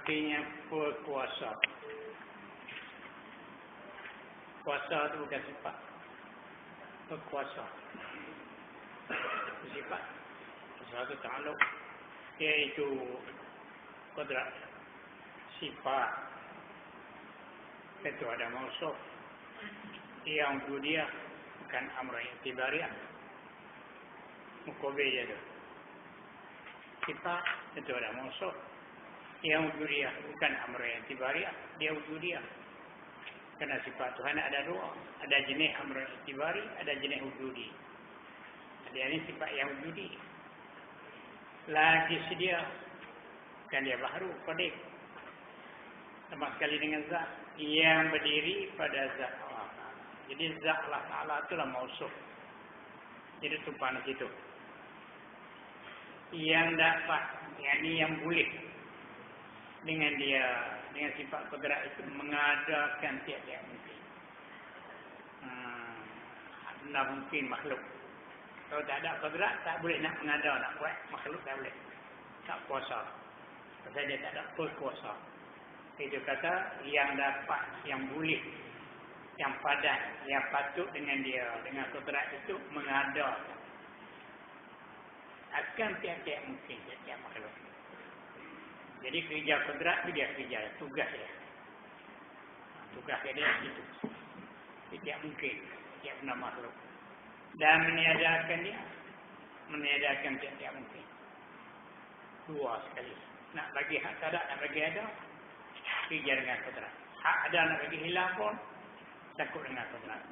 artinya berkuasa. Kuasa itu bukan sifat. Berkuasa. Sifat. Satu ta'aluk. Iaitu kodrat. Sifat. Itu ada mausuf. Yang dia bukan amr i'tibariyah. Mukobe je tu. Sifat itu ada mausuf. Yang wujudiyah bukan amr i'tibariyah, dia wujudiyah. Karena sifat Tuhan ada dua, ada jenis amr i'tibari, ada jenis wujudi. Ada ini sifat yang wujudi. Lagi sedia kan dia baharu qadim. Sama sekali dengan zat yang berdiri pada zat Allah Ta'ala. Jadi zat Allah Ta'ala itulah mausuf. Jadi tumpang di situ. Yang dapat, yang boleh dengan dia, dengan sifat kudrat itu mengadakan tiap-tiap mungkin. Tidak mungkin makhluk. Kalau tak ada kudrat, tak boleh nak mengada, nak buat makhluk tak boleh. Tak kuasa. Sebab dia tak ada berkuasa. Itu kata yang dapat, yang boleh, yang padat, yang patut dengan dia, dengan kudrat itu mengada akan tiap-tiap mungkin, tiap-tiap makhluk. Jadi kerja kudrat itu dia kerja, tugas dia. Tugas dia itu. Tidak mungkin, tiap benda makhluk. Dan meniadakan dia, meniadakan tiap-tiap mungkin. Dua sekali. Nak bagi hak tak ada, nak bagi ada, kerja dengan kudrat. Hak ada nak bagi hilang pun, takut dengan kudrat.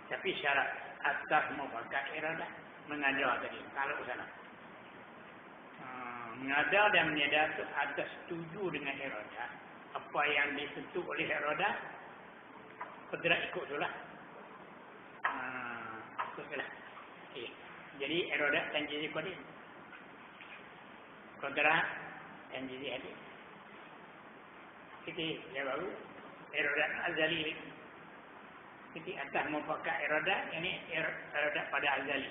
Tapi syarat atas mufakat iradah, mengajar tadi, kalau sana. Mengajar dan meniada itu atas setuju dengan iradah. Apa yang disentuh oleh iradah, kudrat ikut tu lah. Ikut tu lah. Okay. Jadi iradah tanjizi qadim. Kudrat tanjizi hadir. Kita dia baru iradah azali. Kita atas mufakat iradah, ini iradah pada azali.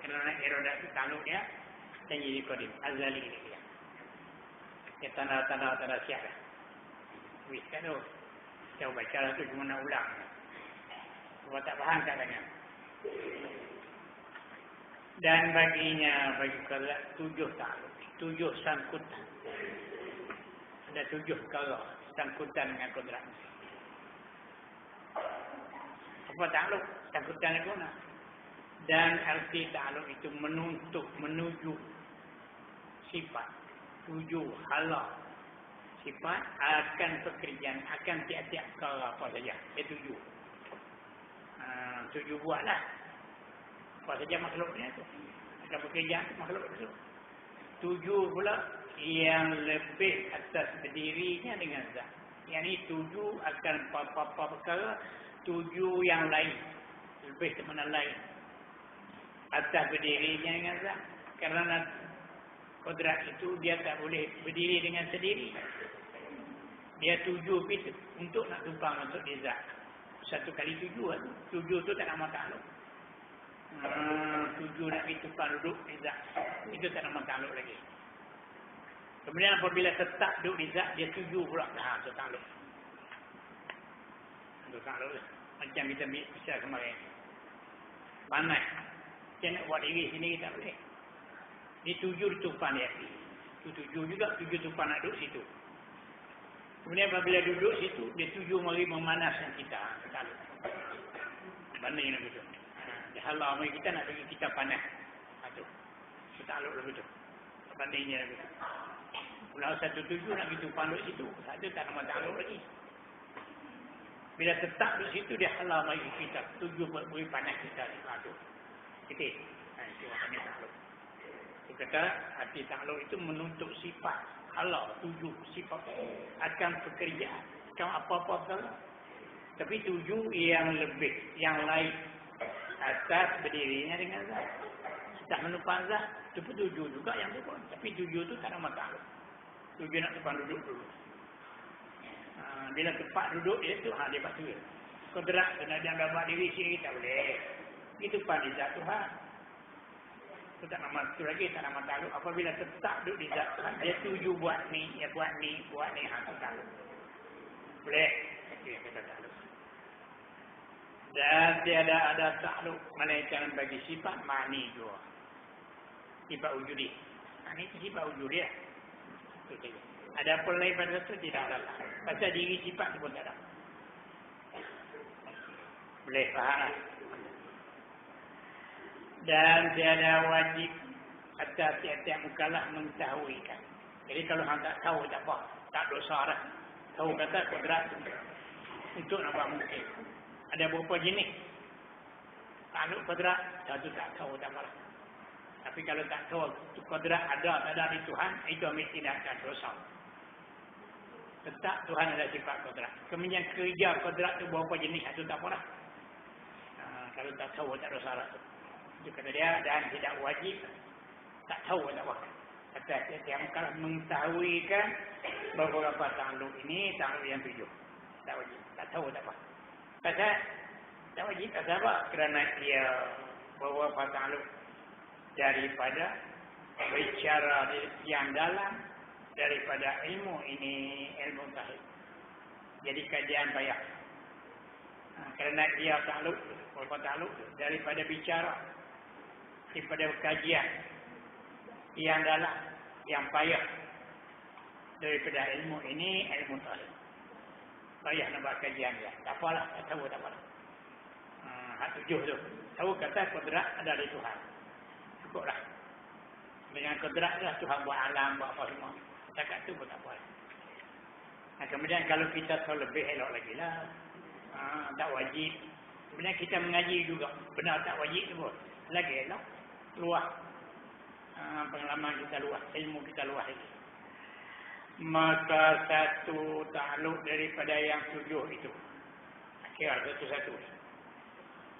Kerana iradah itu taluk dia tanjizi qadim, azali dia. Dia tanda siap dah. Wis kan tu. Saya baca tu cuma nak ulang. Sebab tak faham katanya. Dan baginya, bagi kala 7 taluk, 7 sangkutan. Ada 7 kala sangkutan dengan kudrat. Apa takluk? Sangkutan itu mana? Dan arti takluk itu menuntut, menuju sifat, tuju, hala sifat akan pekerjaan, akan tiap-tiap kala apa saja. Dia tuju. Tuju buatlah. Apa saja makhluknya itu. Akan pekerjaan makhluk itu. Tuju pula yang lebih atas berdirinya dengan zat. Yang ini tuju akan apa-apa perkara, tuju yang lain. Lebih ke mana lain. Atas berdirinya dengan zat. Kerana kudrat itu dia tak boleh berdiri dengan sendiri. Dia tuju itu untuk nak tumpang untuk di zat. Satu kali tuju itu. Tuju itu tak nama takluk. Tuju nak pergi tumpang duduk di zat. Itu tak nama takluk lagi. Kemudian apabila tetap duduk di zat, dia tuju pula. Itu takluk. Itu takluk. Macam kita bisa kemarin. Panas. Dia nak buat diri sendiri tak boleh. Dia tuju di tumpang dia. Itu tuju juga, tuju tumpang nak duduk situ. Kemudian apabila duduk situ, dia tuju mari memanaskan kita. Takluk. Banding nak begitu. Halau mari kita nak bagi kita panas. Itu. Takluk lah begitu. Bandingnya lah begitu. Kalau satu tuju nak pergi tumpang duduk situ, satu tak nama takluk lagi. Bila tetap di situ, dia halau mari kita. Tuju beri panas kita. Itu. Itu maknanya takluk. Dia kata, hati takluk itu menuntut sifat. Halau, tuju, sifat. Akan pekerjaan. Akan apa-apa salah. Tapi tuju yang lebih, yang lain. Atas berdirinya dengan zat. Tak menumpang zat. Itu pun tuju juga yang tu pun. Tapi tuju itu tak nama takluk. Tuju nak tempat duduk dulu. Bila tempat duduk dia tu, dia buat tu. Kudrat, kena dia buat diri sendiri tak boleh. Itu pada zat Tuhan. Itu tak nama itu lagi, tak nama takluk. Apabila tetap duduk di zat Tuhan, dia tuju buat ni, dia buat ni, itu takluk. Boleh? Itu yang kita takluk. Dan tiada ada takluk melainkan bagi sifat ma'ni juga. Sifat wujudi. Ini sifat wujudi ya. Ada apa lain pada itu tidak ada takluk. Pasal diri sifat itu pun tak ada. Boleh faham? Dan tiada wajib atas tiap-tiap mukallaf mengetahuikan. Jadi kalau hang tak tahu tak apa, tak dosa dah. Tahu kata kodrat untuk nak buat mungkin. Ada beberapa jenis. Takluk kodrat, satu tak tahu tak apa. Tapi kalau tak tahu kodrat ada tak ada di Tuhan, itu ambil tindakan dosa. Tetap Tuhan ada sifat kodrat. Kemudian kerja kodrat tu beberapa jenis, satu tak apa. Kalau tak tahu tak dosa lah. Itu kata dia, dan tidak wajib tak tahu tak apa. Kata dia kalau mengetahuikan beberapa takluk ini takluk yang 7. Tak wajib, tak tahu tak apa. Pasal tak wajib tak apa kerana dia beberapa takluk daripada bicara yang dalam daripada ilmu ini, ilmu tahid. Jadi kajian payah. Kerana dia takluk beberapa takluk daripada bicara, daripada kajian yang dalam, yang payah daripada ilmu ini, ilmu tahid. Payah nak buat kajian dia. Tak apalah, tak tahu tak apalah. Hak 7 tu. Tahu kata kodrat ada dari Tuhan. Cukuplah. Dengan kodrat lah Tuhan buat alam, buat apa semua. Cakap tu pun tak apa. Kemudian kalau kita tahu lebih elok lagi lah. Tak wajib. Kemudian kita mengaji juga. Benar tak wajib tu pun. Lagi elok. Luas. Pengalaman kita luas. Ilmu kita luas lagi. Maka satu takluk daripada yang 7 itu. Kira satu-satu.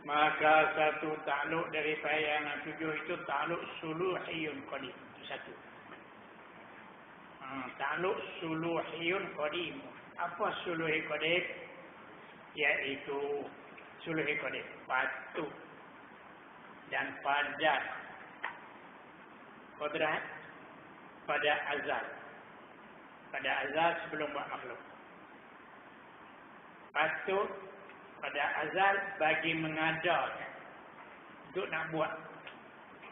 Maka satu takluk daripada yang 7 itu takluk suluhiyun qadim. Itu satu. Takluk suluhiyun qadim. Apa suluhi qadim? Iaitu suluhi qadim. Patuh dan padat. Kodrat pada azal. Pada azal sebelum buat makhluk. Patut pada azal bagi mengadakan. Untuk nak buat.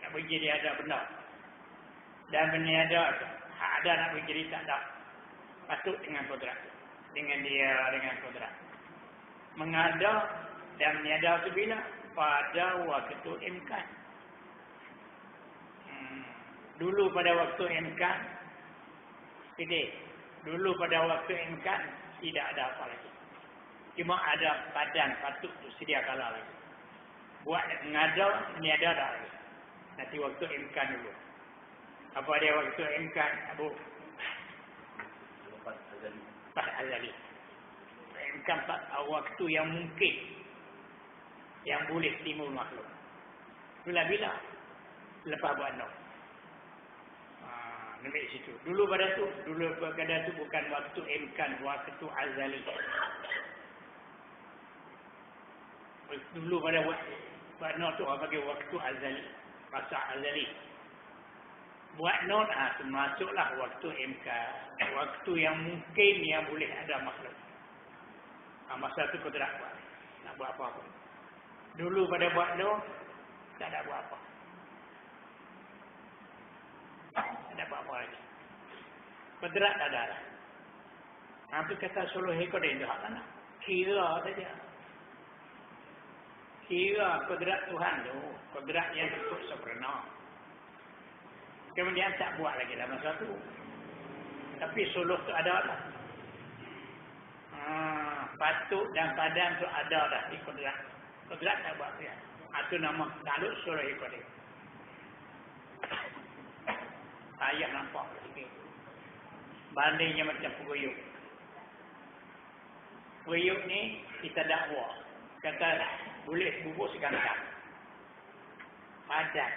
Nak bagi dia ada benar. Dan meniada hak ada nak bagi dia tak ada. Patut dengan kodrat. Dengan dia, dengan kodrat. Mengada dan meniada itu bila? Pada waktu imkan. Dulu pada waktu imkan, dulu pada waktu imkan tidak ada apa lagi. Cuma ada badan patut sedia kala lagi. Buat ngada, niada dah lagi. Nanti waktu imkan dulu. Apa dia waktu imkan, Abu? Pas azali. Imkan waktu yang mungkin. Yang boleh timbul makhluk. Bila-bila. Lepas buat no. Nampak di situ. Dulu pada tu bukan waktu imkan, waktu azali. Dulu pada buat no tu orang bagi waktu azali, masa azali. Buat no tu masuklah waktu imkan, waktu yang mungkin yang boleh ada makhluk. Masa tu kau tak buat, nak buat apa-apa. Dulu pada buat no tak ada buat apa. Tak ada apa-apa lagi. Kodrat tak ada lah. Hampir kata suluh kodrat itu hak mana? Kira saja. Kira kodrat Tuhan tu. Kodrat yang cukup sempurna. Kemudian tak buat lagi dalam masa tu. Tapi suluh tu ada lah. Patut dan padan tu ada dah di kodrat. Kodrat tak buat dia. Itu nama takluk suluh kodrat. Ayah nampak sikit. Bandingnya macam peguyuk. Peguyuk ni kita dakwa. Kata boleh bubuk sekantang. Padan.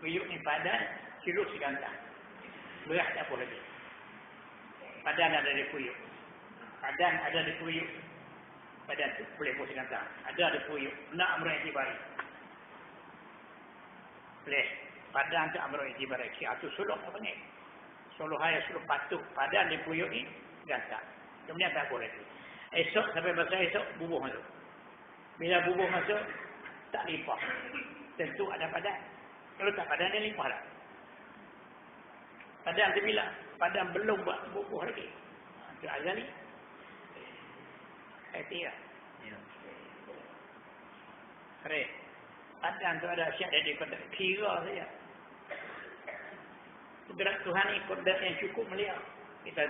Peguyuk ni padan, ciluk sekantang. Berat tak apa lagi. Padan ada di peguyuk. Padan ada di peguyuk. Padan tu boleh bubuk sekantang. Ada di peguyuk. Nak meraih bari. Boleh. Padang tu amro itibaraki. Itu suluh apa ni? Suluh hai suluh patuh. Padang di puyuk ni gantak. Kemudian tak boleh. Esok sampai masa esok bubuh masuk. Bila bubuh masuk tak limpah. Tentu ada padang. Kalau tak padang dia limpah dah. Padang tu bila padang belum buat bubuh lagi. Itu azali. Hati tak? Ya. Keren. Padang tu ada syak dari kodrat. Kira saja. Kodrat Tuhan ni kodrat yang cukup mulia. Kita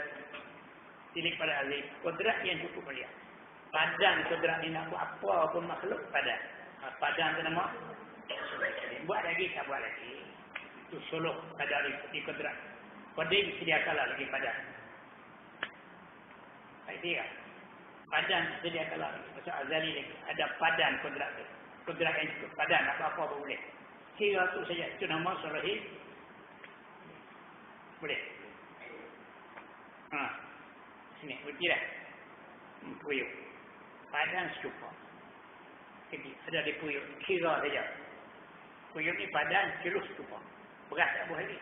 tilik pada azali. Kodrat yang cukup mulia. Padang kodrat ni nak buat apa pun makhluk padang. Padang tu nama. Buat lagi tak buat lagi. Itu suluh ada di kodrat. Kodim sedia kala lagi padang. Tak kira. Padang sedia kala lagi. Maksud azali lagi. Ada padang kodrat tu. Kodrat yang cukup padang. Apa-apa pun boleh. Kira tu saja. Itu nama suluhi. Boleh. Sini. Berhenti dah. Puyuk. Padang cukup. Jadi ada di puyuk. Kira saja. Puyuk ni padang celus cukup. Beras tak boleh lagi.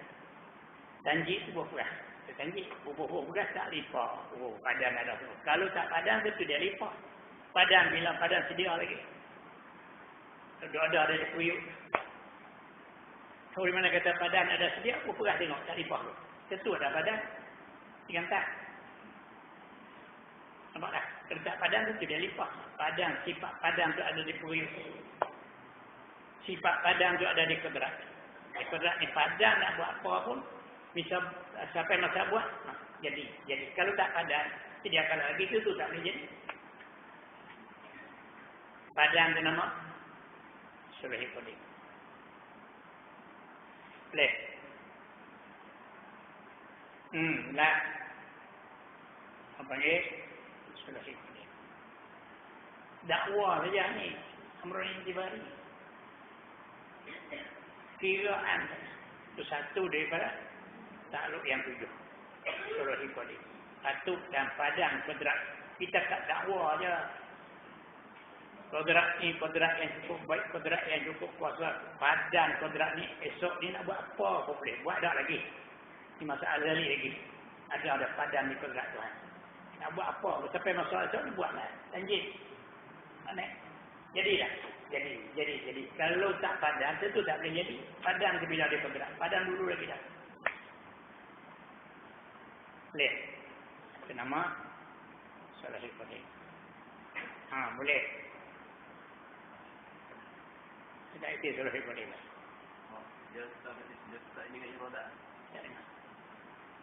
Janji tu buah beras. Janji. Bubuh beras tak limpah. Oh, padang ada semua. Kalau tak padang tu dia limpah. Padang bila padang sedia lagi. Ada di puyuk. Kalau di mana kata padang ada sedia, buah beras tengok tak limpah tu. Tentu ada padang. Tinggal tak. Nampak tak? Kalau tak padang tu dia limpah. Padang, sifat padang tu ada di puyuk. Sifat padang tu ada di kodrat. Di kodrat ni padang nak buat apa pun. Misal sampai masa buat, jadi. Kalau tak padang, dia akan lagi tu tak boleh jadi. Padang tu nama suluhi kodim. Boleh. Lah. Apa ni? Suluhi kodim. Dakwah saja ni. Amrul intibari. Kiraan itu satu daripada takluk yang 7. Suluhi kodim. Satu dan padang kodrat. Kita tak dakwa je. Kodrat ni kodrat yang cukup baik, kodrat yang cukup kuasa. Padang kodrat ni esok ni nak buat apa pun boleh. Buat tak lagi. Ni masa azali lagi. Ada padang ni kodrat Tuhan. Nak buat apa pun. Sampai masa esok ni buatlah. Lanjut. Mana? Jadi dah. Jadi. Kalau tak padang, tentu tak boleh jadi. Padang tu bila dia kodrat. Padang dulu lagi dah. Boleh. Itu nama suluhi kodim. Boleh. Tidak itu suluhi kodim. Dia tak ini dengan irodah.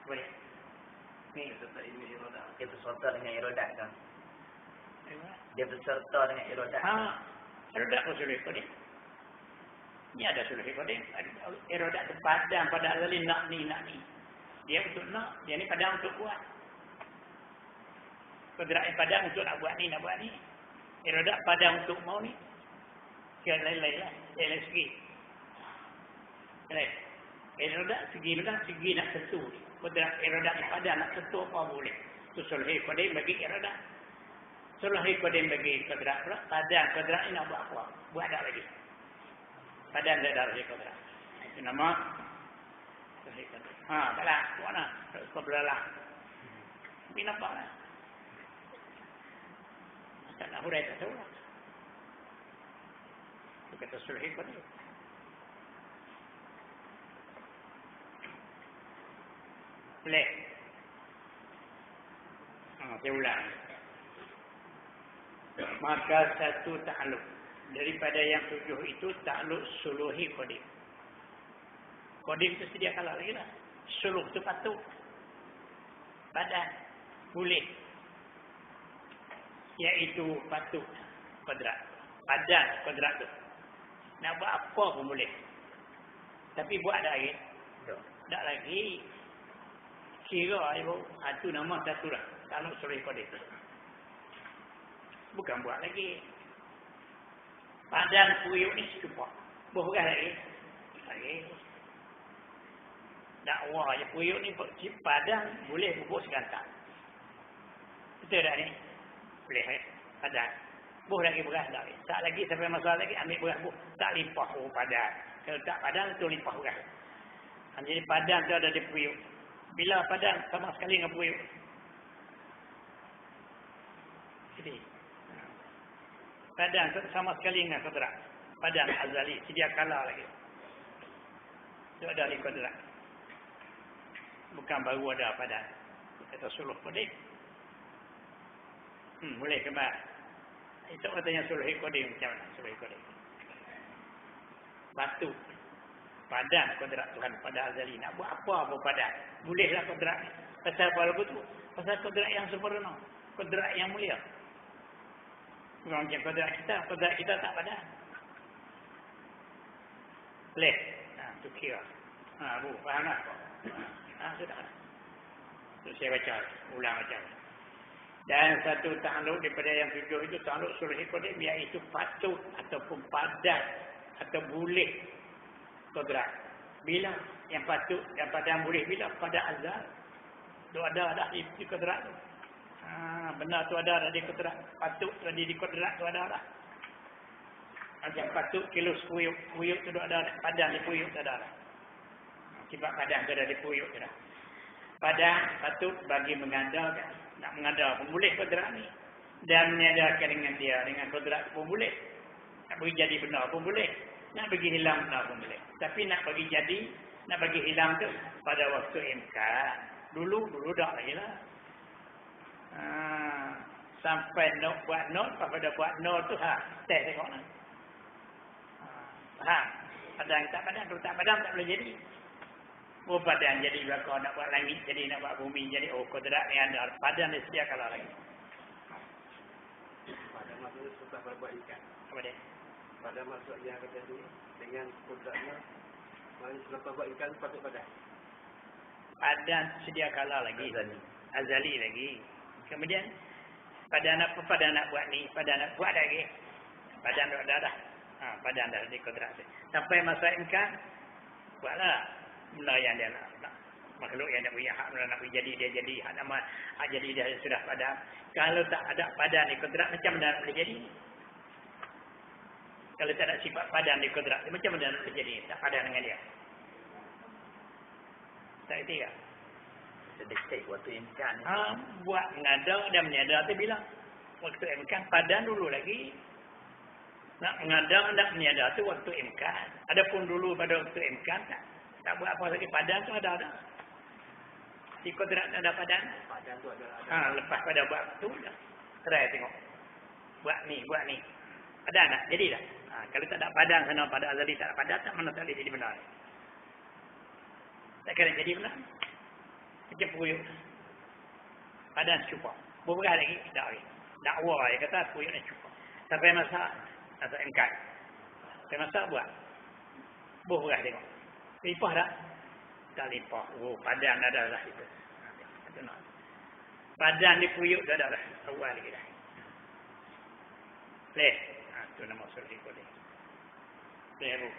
Boleh. Ni Dia tak ini dengan irodah. Dia berserta dengan irodat kan? Dia berserta dengan irodat. Irodat pun suluhi kodim. Ni ada suluhi kodim. Irodat tu padang pada azali nak ni. Dia untuk nak, dia ni padang untuk buat. Kodrat yang padang untuk nak buat ni. Irodat padang untuk mau ni. Kira lain-lain lah. Lain segi. Irodat segi nak tentu. Kodrat irodat yang padang nak tentu apa boleh. Itu suluhi kodim bagi irodat. Suluhi kodim bagi kodrat pula. Padang kodrat ni nak buat apa? Buat tak lagi. Padang tak ada lagi kodrat. Itu nama taklah. Buat lah. Kau belalah. Tapi nampak lah. Tak nak hurai tak tahu lah. Itu kata suluhi kodim. Boleh. Saya ulang. Maka satu takluk. Daripada yang 7 itu takluk suluhi kodim. Kodim itu sedia kala lagi lah. Suluh itu patuh. Badan. Boleh. Iaitu patuh. Kodrat. Badan kodrat tu. Nak buat apa pun boleh. Tapi buat tak lagi? Tak lagi. Kira ibu. Itu nama satu lah. Takluk suluhi kodim. Bukan buat lagi. Badan puyuk ni cukup. Bukan lagi. Dakwah je puyuk ni padang boleh bubuh segantak. Betul tak ni? Boleh padang. Buh lagi beras tak lagi. Tak lagi sampai masa lagi ambil beras buh. Tak limpah padang. Kalau tak padan tu limpah orang. Jadi padan tu ada di periuk. Bila padan sama sekali dengan periuk. Jadi padan tu sama sekali dengan kodrat. Padan azali sedia kala lagi. Itu ada di kodrat. Bukan baru ada padan. Kata suluh kodim. Boleh kembali. Itu katanya suluh kodim macam mana suluh kodim. Batu. Padan kodrat Tuhan pada azali. Nak buat apa pun padan. Bolehlah kodrat. Pasal apa lagu tu? Pasal kodrat yang sempurna. Kodrat yang mulia. Bukan macam kodrat kita tak padan. Boleh. Tu kira. Bu, faham tak? Sudah. Itu saya baca. Ulang baca. Dan satu takluk daripada yang 7 itu takluk suluh kodim, iaitu patut ataupun padan atau boleh kodrat. Bila yang patut dan padan boleh bila pada azal. Tu ada dah di kodrat tu. Benar tu ada dah di kodrat. Patut tadi di kodrat tu ada dah. Macam patut kilo sepuyuk. Puyuk tu ada dah. Padan di puyuk tu ada dah. Sebab padan tu ada di puyuk tu dah. Padan patut bagi mengandalkan. Nak mengandalkan boleh kodrat ni. Dan menyadarkan dengan dia. Dengan kodrat pun boleh. Nak bagi jadi benar pun boleh. Nak bagi hilang benar pun boleh. Tapi nak bagi jadi, nak bagi hilang tu pada waktu imkan. Dulu dah lagi lah. Sampai nak buat not, pada buat not tu test tengok lah. Padan tak padan, tu tak padan tak boleh jadi. Padan jadi bakal nak buat langit, jadi nak buat bumi, jadi kodrat ni ada. Padan dia sedia kalah lagi. Padan maksudnya susah berbuat ikan. Apa dia? Pada maksud yang kata ni dengan kodratnya, maknanya selepas buat ikan patut padan. Padan sedia kalah lagi. Azali lagi. Kemudian padan nak buat ni, padan nak buat lagi. Padan dah dah. Padan dah di kodrat. Sampai masa imkan, buatlah. Benda yang dia nak. Makhluk yang nak beri hak, nak beri jadi, dia jadi. Hak nama, hak jadi dia sudah padan. Kalau tak ada padan di kodrat, macam mana nak boleh jadi? Kalau tak ada sifat padan di kodrat, macam mana nak boleh jadi? Tak padan dengan dia. Tak erti tak? Sedetik waktu imkan. Buat mengadar dan menyadar tu bila? Waktu imkan, padan dulu lagi. Nak mengadar dan menyadar tu waktu imkan. Adapun dulu pada waktu imkan, tak buat apa lagi. Padan tu ada. Di kodrat ada padan. Padan tu ada. Lepas pada buat tu, try tengok. Buat ni. Ada tak? Jadi tak? Kalau tak ada padan sana, pada azali tak ada padan, tak mana tak boleh jadi benar. Tak kena jadi benar. Macam puyuk. Padan cukup. Berberat lagi? Tak lagi. Dakwah dia kata puyuk ni cukup. Sampai masa engkat. Sampai masa buat. Berberat tengok. Limpah tak? Tak limpah. Padan ada dah itu. Padan di puyuk dah ada dah. Awal lagi dah. Boleh? Itu nama usul ikut dia. Boleh bu?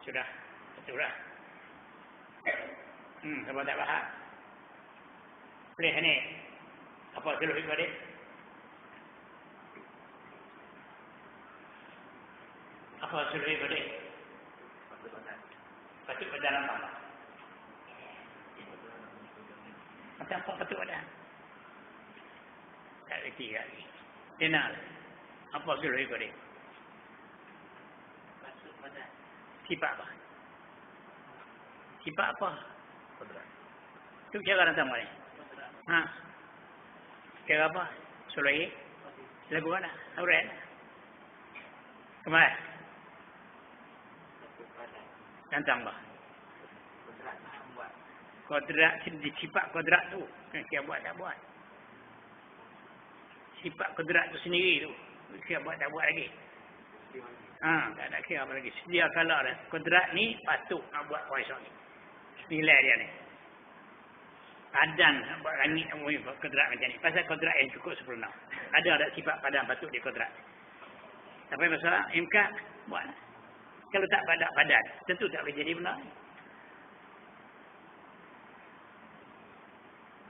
Sudah? Betul lah. Siapa tak faham? Boleh ni? Apa usul ikut dia? Apa usul ikut dia? Patut padan apa? Macam apa patut padan? Tak reti lagi. Kenal. Apa usul ikut dia? Patut padan. Sifat apa? Sifat apa? Kodrat. Itu cara nak sama ni? Cara apa? Sulai? Lagu mana? Aurat? Kemana? Tentang apa? Kodrat, sifat kodrat tu. Kira buat tak buat. Sifat kodrat tu sendiri tu. Kira buat tak buat lagi. Tak ada kira apa lagi. Sedia kalah dah. Kodrat ni patut nak buat kuasa ni. Nilai dia ni. Padan buat langit kodrat macam ni. Pasal kodrat yang cukup sempurna. Ada sifat padan patut di kodrat. Sampai masalah imkan buat. Kalau tak padan, tentu tak boleh jadi benar.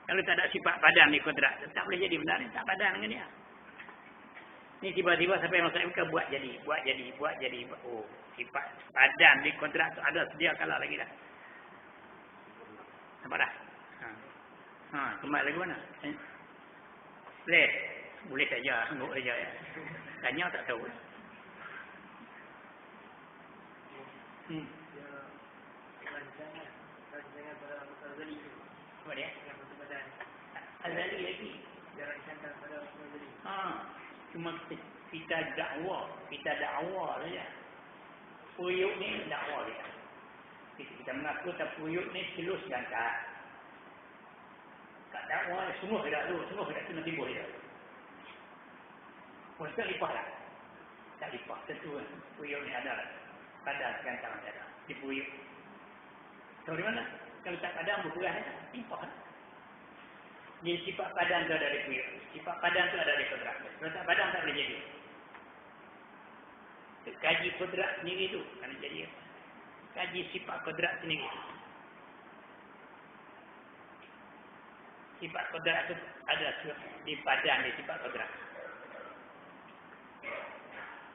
Kalau tak ada sifat padan di kodrat, tak boleh jadi benar. Tak padan dengan dia. Ni tiba-tiba sampai masuk MK buat jadi. Oh, sifat padan di kontrak tu ada sedia kala lagi dah. Nampak dah? Kembali lagi mana? Boleh saja, anggap saja ya. Tanya tak tahu. Rancangan pada Azali itu. Apa dia? Yang badan. Azali lagi. Dia rancangkan pada Azali. Cuma kita dakwa saja. Puyuk ni dakwa dia. Kita mengaku tak puyuk ni selus dan tak. Tak dakwa semua tidak kena timbul dia. Mesti lipat lah. Tak lipat tentu kan. Puyuk ni ada lah. Padang sekarang ada. Di puyuk. Tahu di mana? Kalau tak padang berkurang lipat lah. Jadi sifat padan tu ada di puyuk. Sifat padan tu ada di kodrak. Kalau tak padan tak boleh jadi. Kaji kodrak sendiri tu. Kan jadi apa? Kaji sifat kodrak sendiri. Sifat kodrak tu ada di padan di sifat kodrak.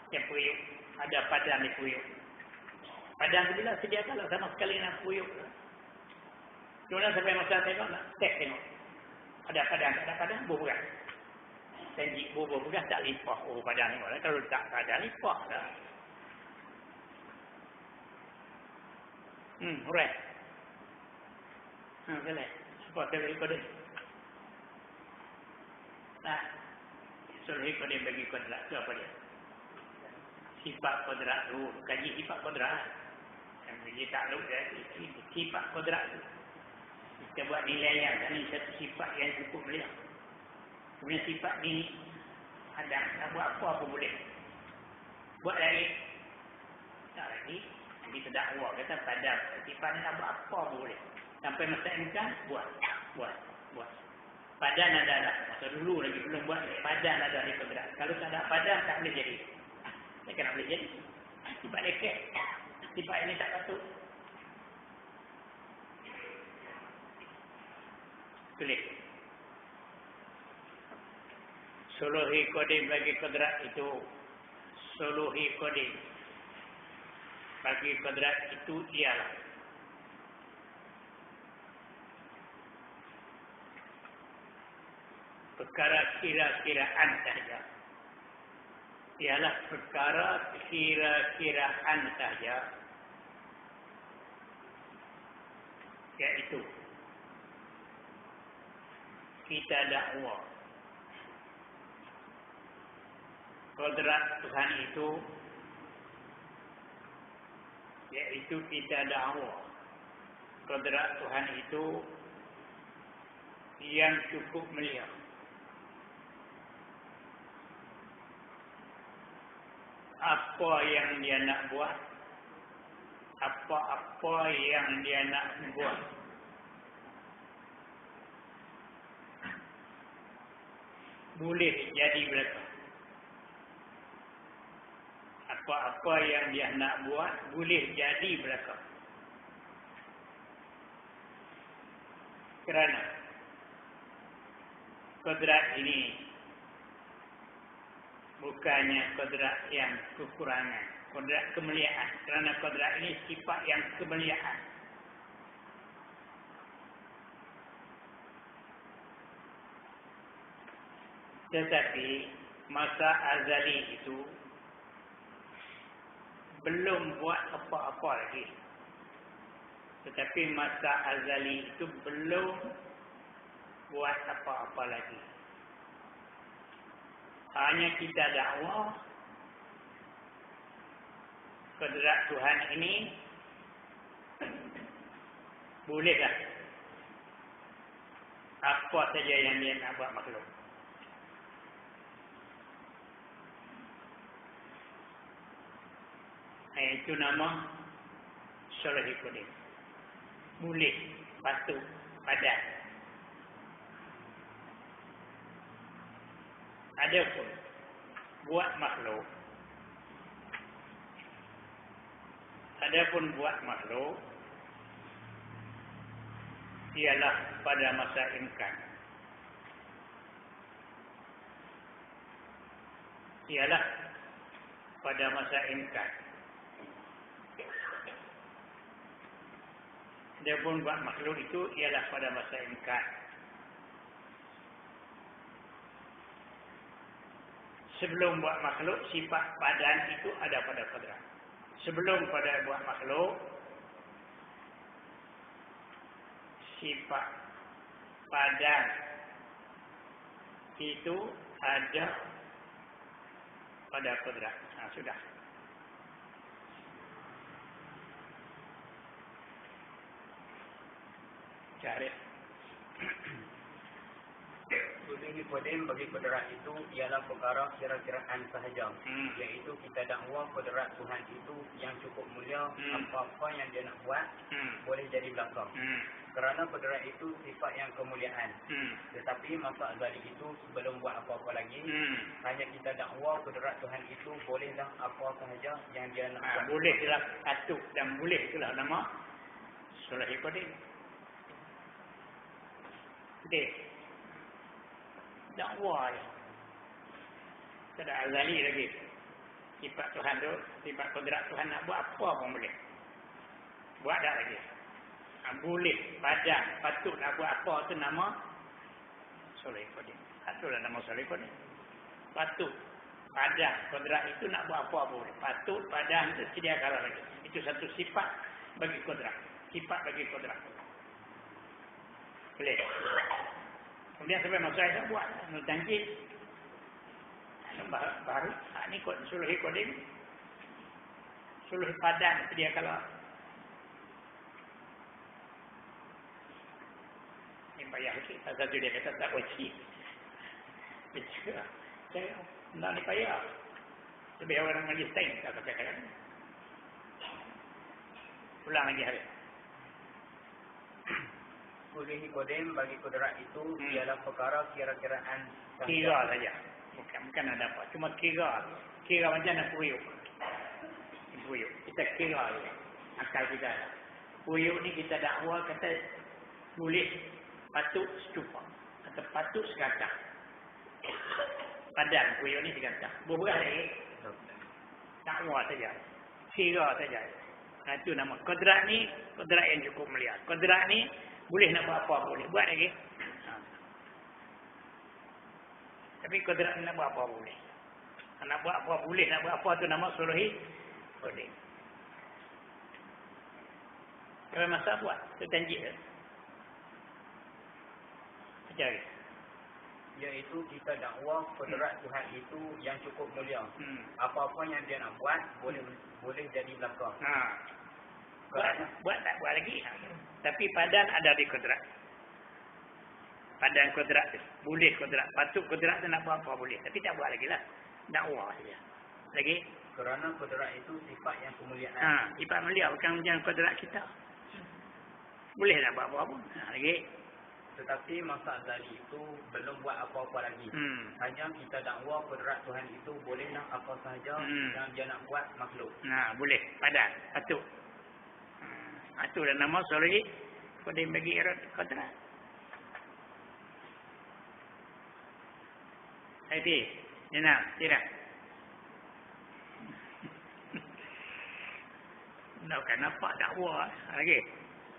Yang puyuk. Ada padan di puyuk. Padan tu bila sedia kalau sama sekali dengan puyuk. Kemudian sampai masa tengok nak tengok. Ada padang, berberas. Janji berberas tak limpah. Oh, padang tengok lah. Kalau tak padang, limpah dah. Alright. Boleh. Supaya saya beri kode. Suruh kode bagi kodrak tu apa dia? Sifat kodrak tu. Kaji sifat kodrak. Yang dia tak tahu dia. Sifat kodrak tu. Kita buat nilai yang ini satu sifat yang cukup mulia. Kemudian sifat ni ada nak buat apa boleh. Buat lagi. Tak lagi. Nanti terdakwa kata pada sifat ni nak buat apa boleh. Sampai masa MK buat. Padan ada lah. Masa dulu lagi belum buat. Padan ada di kodrak. Kalau tak ada padan tak boleh jadi. Tak kena boleh jadi. Sifat leket. Sifat ini tak patut. Tulis. Suluhi kodim bagi kodrat itu. Suluhi kodim bagi kodrat itu ialah perkara kira-kiraan sahaja. Ialah perkara kira-kiraan sahaja. Iaitu kita dakwa kodrat Tuhan itu, iaitu kita dakwa kodrat Tuhan itu yang cukup mulia. Apa yang dia nak buat, apa-apa yang dia nak buat, boleh jadi belaka. Apa-apa yang dia nak buat boleh jadi belaka. Kerana kodrat ini bukannya kodrat yang kekurangan, kodrat kemuliaan. Kerana kodrat ini sifat yang kemuliaan. Tetapi masa azali itu belum buat apa-apa lagi. Tetapi masa azali itu belum buat apa-apa lagi. Hanya kita dakwa kodrat Tuhan ini bolehlah apa saja yang dia nak buat makhluk. Itu nama Suluhi Kodim. Boleh, patut, padat. Adapun buat makhluk. Ialah pada masa imkan. ialah pada masa imkan. Dia pun buat makhluk itu ialah pada masa imkan. Sebelum buat makhluk, sifat padan itu ada pada kodrat. Sebelum pada buat makhluk, sifat padan itu ada pada kodrat. Sudah. Cari. Sulhi Qadim bagi kodrat itu ialah perkara kira-kiraan sahaja. Iaitu kita dakwa kodrat Tuhan itu yang cukup mulia, apa-apa yang dia nak buat boleh jadi belakang. Kerana kodrat itu sifat yang kemuliaan. Tetapi masa azali itu sebelum buat apa-apa lagi, hanya kita dakwa kodrat Tuhan itu bolehlah apa sahaja yang dia nak buat. Bolehlah satu dan boleh itulah nama Sulhi Qadim. Okey. Dakwa ya. Tak ada azali lagi. Sifat Tuhan tu, sifat kodrat Tuhan nak buat apa pun boleh. Buat tak lagi. Boleh, padan, patut nak buat apa tu nama Sulhi Qadim. Itulah nama Sulhi Qadim. Patut, padan, kodrat itu nak buat apa pun boleh. Patut, padan itu sedia kala lagi. Itu satu sifat bagi kodrat. Sifat bagi kodrat. Boleh. Kemudian sampai masa saya buat nutangkis baru ni kot Sulhi Qadim, Sulhi padan sedia kala. Ini payah sikit. Satu dia kata tak wajib. Saya nak ni payah. Lebih orang majlis lain tak kata-kata. Ulang lagi hari. Sulhi Qadim bagi kodrat itu ialah perkara kira-kiraan sahaja. Kira saja. Bukan ada apa. Cuma kira. Kira macam nak puyuk. Puyuk. Kita kira je. Akal kita ada. Puyuk ni kita dakwa kata boleh patut setupa. Atau patut sekatah. Padan puyuk ni sekatah. Berberat lagi. Dakwa saja. Kira saja. Itu nama. Kodrat ni, kodrat yang cukup mulia. Kodrat ni, boleh nak buat apa boleh. Buat lagi. Tapi kodrat ni nak buat apa boleh. Nak buat apa boleh. Nak buat apa tu nama Sulhi Qadim. Kalau masa buat. Itu tanjik. Macam ni. Iaitu kita dakwa kodrat Tuhan itu yang cukup mulia. Apa-apa yang dia nak buat boleh jadi belakang. Buat tak buat lagi. Tapi padan ada di kodrat. Padan kodrat tu. Boleh kodrat. Patut kodrat tu nak buat apa boleh. Tapi tak buat lagi lah. Dakwa saja. Lagi. Kerana kodrat itu sifat yang kemuliaan. Sifat mulia. Bukan macam kodrat kita. Boleh nak buat apa pun. Lagi. Tetapi masa azali itu belum buat apa-apa lagi. Hanya kita dakwa kodrat Tuhan itu bolehlah apa sahaja yang dia nak buat makhluk. Boleh. Padan. Patut. Itulah nama Sulhi Qadim bagi kodrat. Haiti, Nina, tidak. Nak nampak dakwa lagi.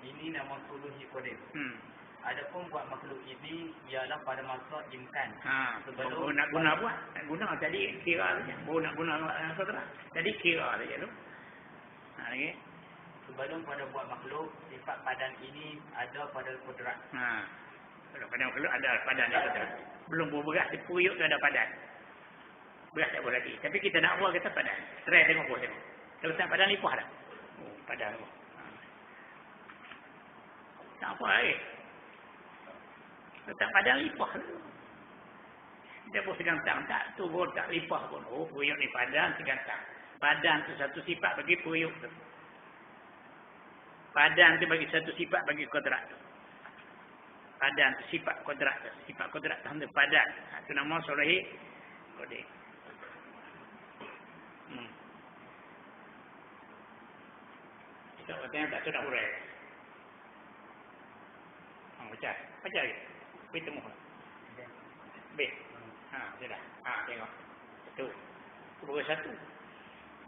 Ini nama Sulhi Qadim. Adapun buat makhluk ini ialah pada masa imkan. Sebelum nak guna buat. Nak guna tadi kira saja. Baru nak guna kodrat. Tadi kira saja tu. Lagi. Sebelum pada buat makhluk, sifat padan ini ada pada kodrat. Kalau pada makhluk ada padan di kodrat. Belum berberas di puyuk tu ada padan. Beras tak boleh lagi. Tapi kita nak buat kata padan. Try tengok pun tengok. Kalau tak padan lipah dah. Padan tu. Tak apa lagi. Kalau tak padan lipah tu. Dia pun segantang. Tak turun tak lipah pun. Puyuk ni padan segantang. Padan tu satu sifat bagi puyuk tu. Padan tu bagi satu sifat bagi kodrat tu. Padan tu sifat kodrat tu. Sifat kodrat tu padan. Itu nama Sulhi Qadim. Kita katanya tak sudah urai. Baca lagi. Pergi temu. B. Sudah. Tengok. Itu. Kubur 1.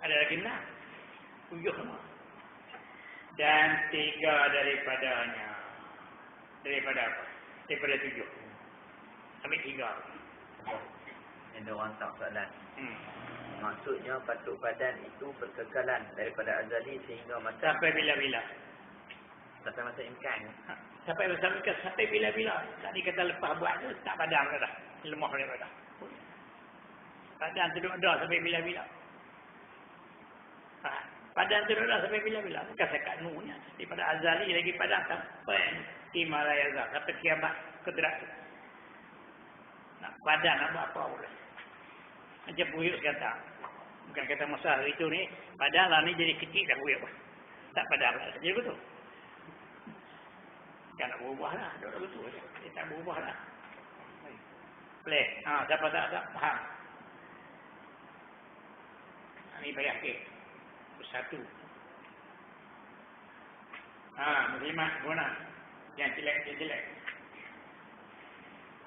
Ada lagi 6. 7 semua. Dan 3 daripadanya. Daripada apa? Daripada 7. Ambil 3. Ada orang tak soalan. Maksudnya patuk badan itu berkekalan daripada azali sehingga masa Sampai bila-bila. sampai masa imkan. Sampai bila-bila. Tadi kata lepas buat tu tak padam dah. Lemah dah. Badan tu dah sampai bila-bila. Badan tu dah sampai bila-bila. Bukan sekat nuhnya. Daripada azali lagi padam sampai Himalaya Azal. Sampai kiamat kedrak tu. Nak badan nak buat apa boleh. Macam buyuk kata. Bukan kata masa hari itu ni. Badan lah ni jadi kecil dah buyuk. Tak padam lah. Jadi betul. Kan nak berubah lah. Duduk betul. Dia tak berubah lah. Boleh. Siapa tak faham. Ini bagi akhir. Satu. Muslimat guna. Yang jelek.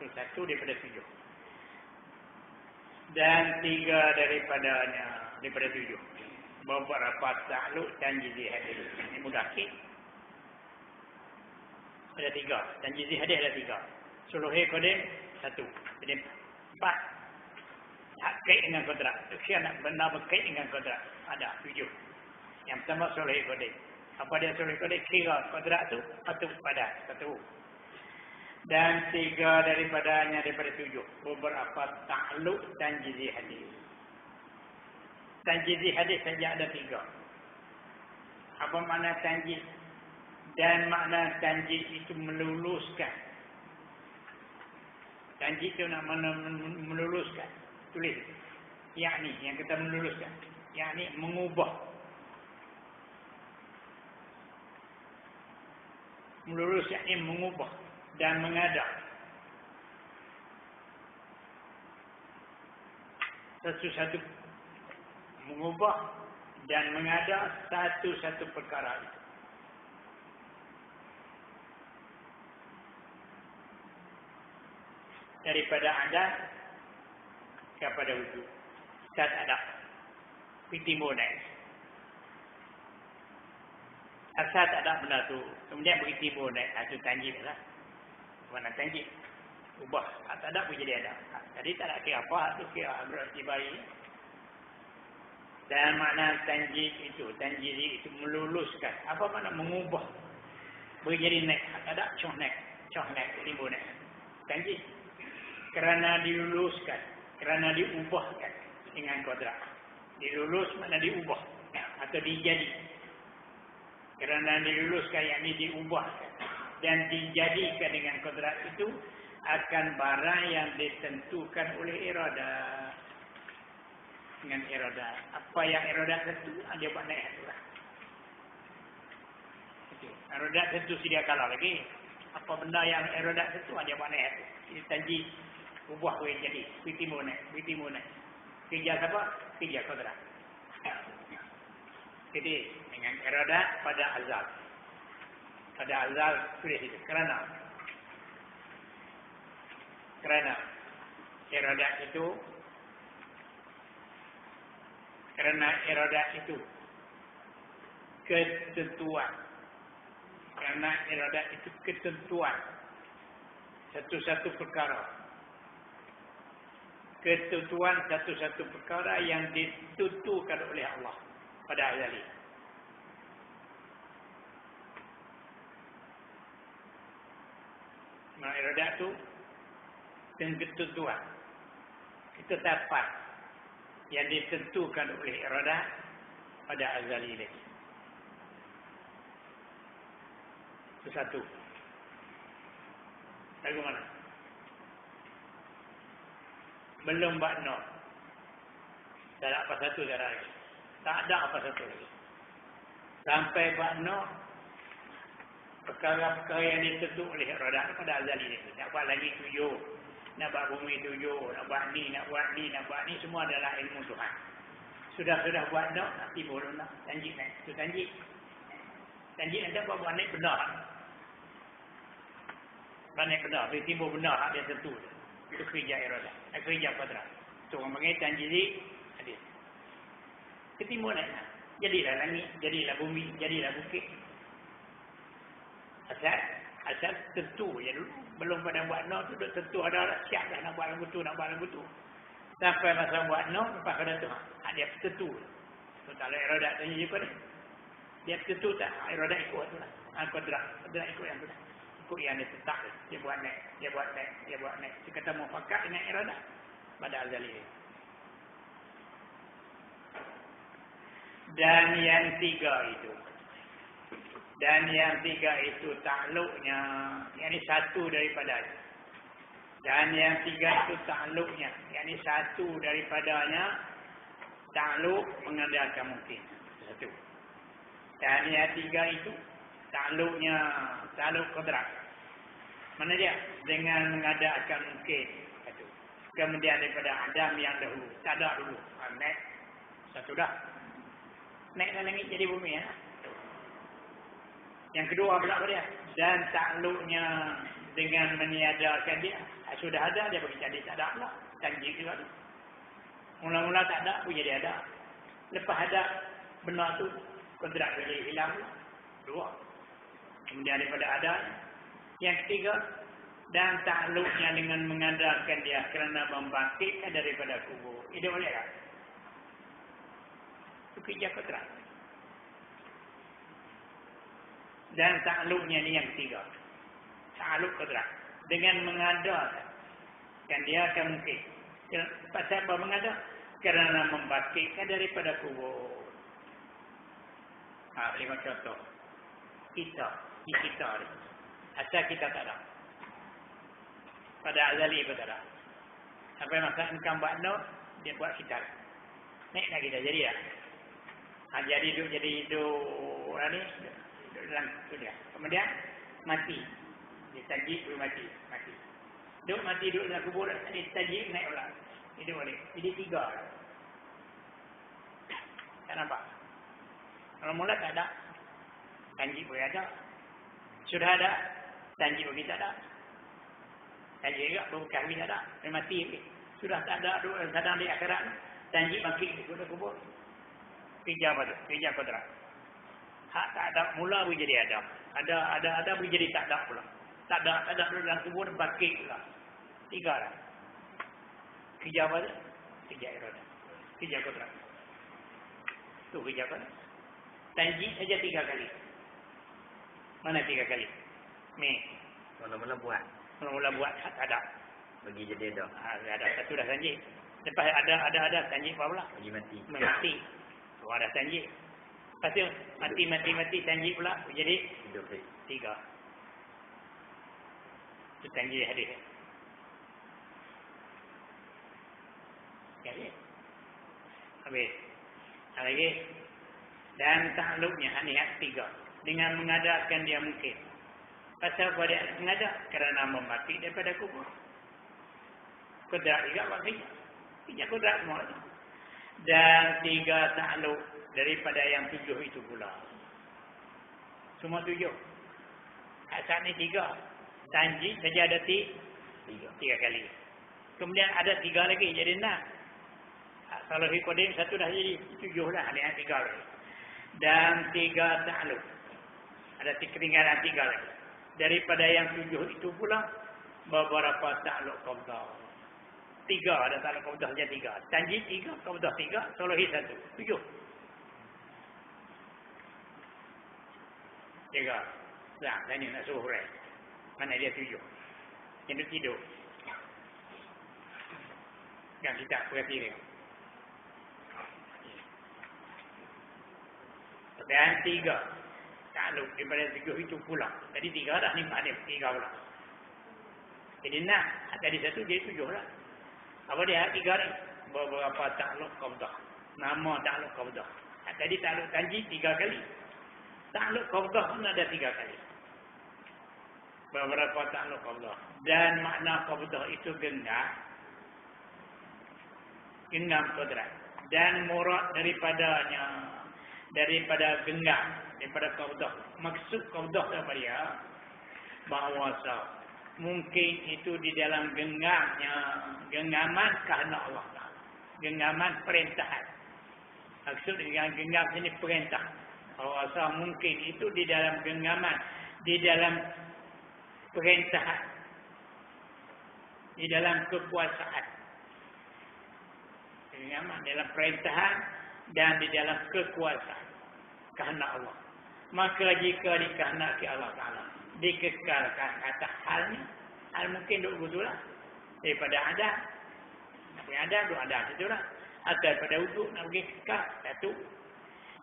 Itu 1 daripada 7. Dan 3 daripada 7. Beberapa takluk dan jizi hadis. Ini mudah sikit. Ada 3. Dan jizi hadis ada 3. Suluhi kodim 1. Jadi 4. Hak kait dengan kontrak. Usia nak benar berkait dengan kontrak. Ada 7. Yang pertama suluhi kodim. Apa dia suluhi kodim? Kira kontrak tu patut pada 1. Dan 3 daripada 7. Beberapa takluk dan jizi hadis. Tanjizi hadis saja ada 3. Apa makna tanjiz? Dan makna tanjiz itu meluluskan. Tanjiz itu nak meluluskan. Tulis. Yakni, yang kita meluluskan. Yakni mengubah. Melulus yakni mengubah. Dan mengadap. Satu-satu mengubah dan mengadap satu-satu perkara itu. Daripada adat kepada wujud. Saat adat. Timur naik. Asal tak ada benda tu. Kemudian pergi timur naik. Itu tanjib lah. Mana tanjib? Ubah. Tak ada pun jadi ada. Jadi tak ada kira apa. Itu kira berarti bayi. Dan makna tanjib itu. Tanjiri itu meluluskan. Apa makna mengubah? Berjadi naik. Tak ada coh naik. Coh naik. Timur naik. Tanjib. Kerana diluluskan. Kerana diubahkan. Dengan kodrak. Dilulus makna diubah. Atau dijadi. Kerana diluluskan yang ini diubahkan. Dan dijadikan dengan kodrat itu akan barang yang ditentukan oleh iradah. Dengan iradah. Apa yang iradah tentu, dia buat naik itu lah. Iradah tentu sedia kalah lagi. Apa benda yang iradah tentu, dia buat naik itu. Ini tanji, ubah boleh jadi. Timur naik. Kerja siapa? Kerja kodrat. Jadi, dengan iradah pada azal. Pada azal tulis itu. Kerana iradah itu ketentuan. Kerana iradah itu ketentuan. Satu-satu perkara. Ketentuan satu-satu perkara yang ditentukan oleh Allah pada azali. Nah, iradah itu dan ketentuan. Ketetapan yang ditentukan oleh iradah pada azali ini. Itu satu. Bagaimana? Belum bakno. Tak ada apa satu cara lagi. Tak ada apa satu lagi. Sampai bakno perkara-perkara yang ditentu oleh iradah pada azali ini. Nak buat lagi 7. Nak buat bumi 7. Nak buat ni. Semua adalah ilmu Tuhan. Sudah buat nak timbul nak. Tanjik naik. Itu tanjik. Tanjik nanti buat naik benar. Naik benar. Bila timbul benar dia tentu. Itu kerja iradah. Kerja kodrat. Itu orang panggil tanjiri hadis. ke timur naik. Jadilah langit, jadilah bumi, jadilah bukit. Asal tentu je dulu. Belum pada buat no tu tentu ada siap dah nak buat lagu tu, nak buat lagu tu. Sampai masa buat no, lepas kena tu. Dia tentu. Tu tak ada iradat tanya je kau ni. Dia tentu tak, iradat ikut tu lah. Kodrat ikut yang tu lah. Ikut yang dia tetap. Dia buat naik, dia buat naik, dia buat naik. Dia kata mufakat dengan iradat. Pada Al-Ghazali. Dan yang tiga itu takluknya, yang ini satu daripadanya. Dan yang tiga itu takluknya, yang ini satu daripadanya takluk mengadakan mungkin. Satu. Dan yang tiga itu takluknya, takluk kodrat. Mana dia? Dengan mengadakan mungkin. Satu. Kemudian daripada Adam yang dahulu, tak ada dulu. Naik. Satu dah. Naik dan langit jadi bumi ya. Yang kedua pula apa dia? Dan takluknya dengan meniadakan dia. Sudah ada dia bagi jadi tak ada pula. Janji juga tu. Mula-mula tak ada pun jadi ada. Lepas ada benar tu kodrat jadi hilang. Dua. Kemudian daripada ada. Yang ketiga, dan takluknya dengan mengadakan dia kerana membangkitkan daripada kubur. Ini boleh tak? Itu kerja kodrat. Dan takluknya ni yang ketiga. Takluk kodrat. Dengan mengadakan dia akan mungkin. Pasal apa mengada? Kerana membangkitkan daripada kubur. Lima contoh. Kita ni. Asal kita tak ada. Pada Al-Ghazali pun tak ada. Sampai masa engkau buat no, dia buat kita. Naik lagi dah jadi ya. Jadi hidup ni dalam tu dia. Kemudian mati. Dia tajik dulu mati. Duduk mati duduk dalam kubur, dia tajik naik pula. Hidup balik. Jadi tiga. Tak nampak? Kalau mula tak ada. Tajik pun ada. Sudah ada. Tajik pun tak ada. Tajik juga berbekas pun tak ada. Dia mati lagi. Sudah tak ada duduk sedang di akhirat. Tajik bangkit di kubur. Kerja apa tu? Kerja kodrat. Hak tak ada mula pun jadi ada. Ada pun jadi tak ada pula. Tak ada dalam kubur bangkit pula. Tiga lah. Kerja apa tu? Kerja iradah. Kerja kodrat. Tu kerja apa? Tanjik saja 3 kali. Mana 3 kali? Mula-mula buat. Mula-mula buat tak ada. Bagi jadi ada. Ada satu dah tanjik. Lepas ada tanjik apa pula? Bagi mati. Mati. Oh, ada tanjik. Lepas tu mati tanjik pula jadi hidup 3. Itu tanjik hadis. Jadi habis. Lagi. Dan takluknya hanya 3. Dengan mengadakan dia mungkin. Pasal apa dia mengadak? Kerana membangkit daripada kubur. Kodrat juga bangkit. 3 kodrat semua. Dan 3 takluk daripada yang 7 itu pula. Semua 7. Saat ni 3. Tanjik saja ada 3 kali. Kemudian ada 3 lagi jadi 6. Kalau Hikodim 1 dah jadi 7 lah. Ada 3 lagi. Dan 3 takluk. Ada ketinggalan 3 lagi. Daripada yang 7 itu pula beberapa takluk qabdah. 3 ada takluk qabdah saja 3. Tanjik 3, qabdah 3, solohi 1. 7. 3. Nah, tanya nak suruh hurai. Mana dia 7? Yang tidur. Yang kita berhati dia. Dan 3. Takluk daripada 7 itu pula. Tadi 3 dah ni ada 3 pula. Jadi 6. Tadi 1 jadi 7 lah. Apa dia 3 ni? Beberapa takluk qabdah. Nama takluk qabdah. Tadi takluk tanjik 3 kali. Takluk qabdah pun ada 3 kali. Beberapa takluk qabdah. Dan makna qabdah itu genggam kodrat. Dan murad daripada genggam, daripada qabdah. Maksud qabdah apa dia? Bahawa mungkin itu di dalam genggaman kerana Allah Ta'ala. Genggaman perintahan. Maksud dengan genggam sini perintah. Kalau asal mungkin itu di dalam genggaman, di dalam perintahan, di dalam kekuasaan. Genggaman dalam perintahan dan di dalam kekuasaan. Kehendak Allah. Maka jika dikehendaki Allah Ta'ala, dikekalkan atas halnya, hal mungkin duk betul lah. Daripada ada, tapi ada, duk ada situlah. Atau daripada wujud, nak pergi kekal, satu.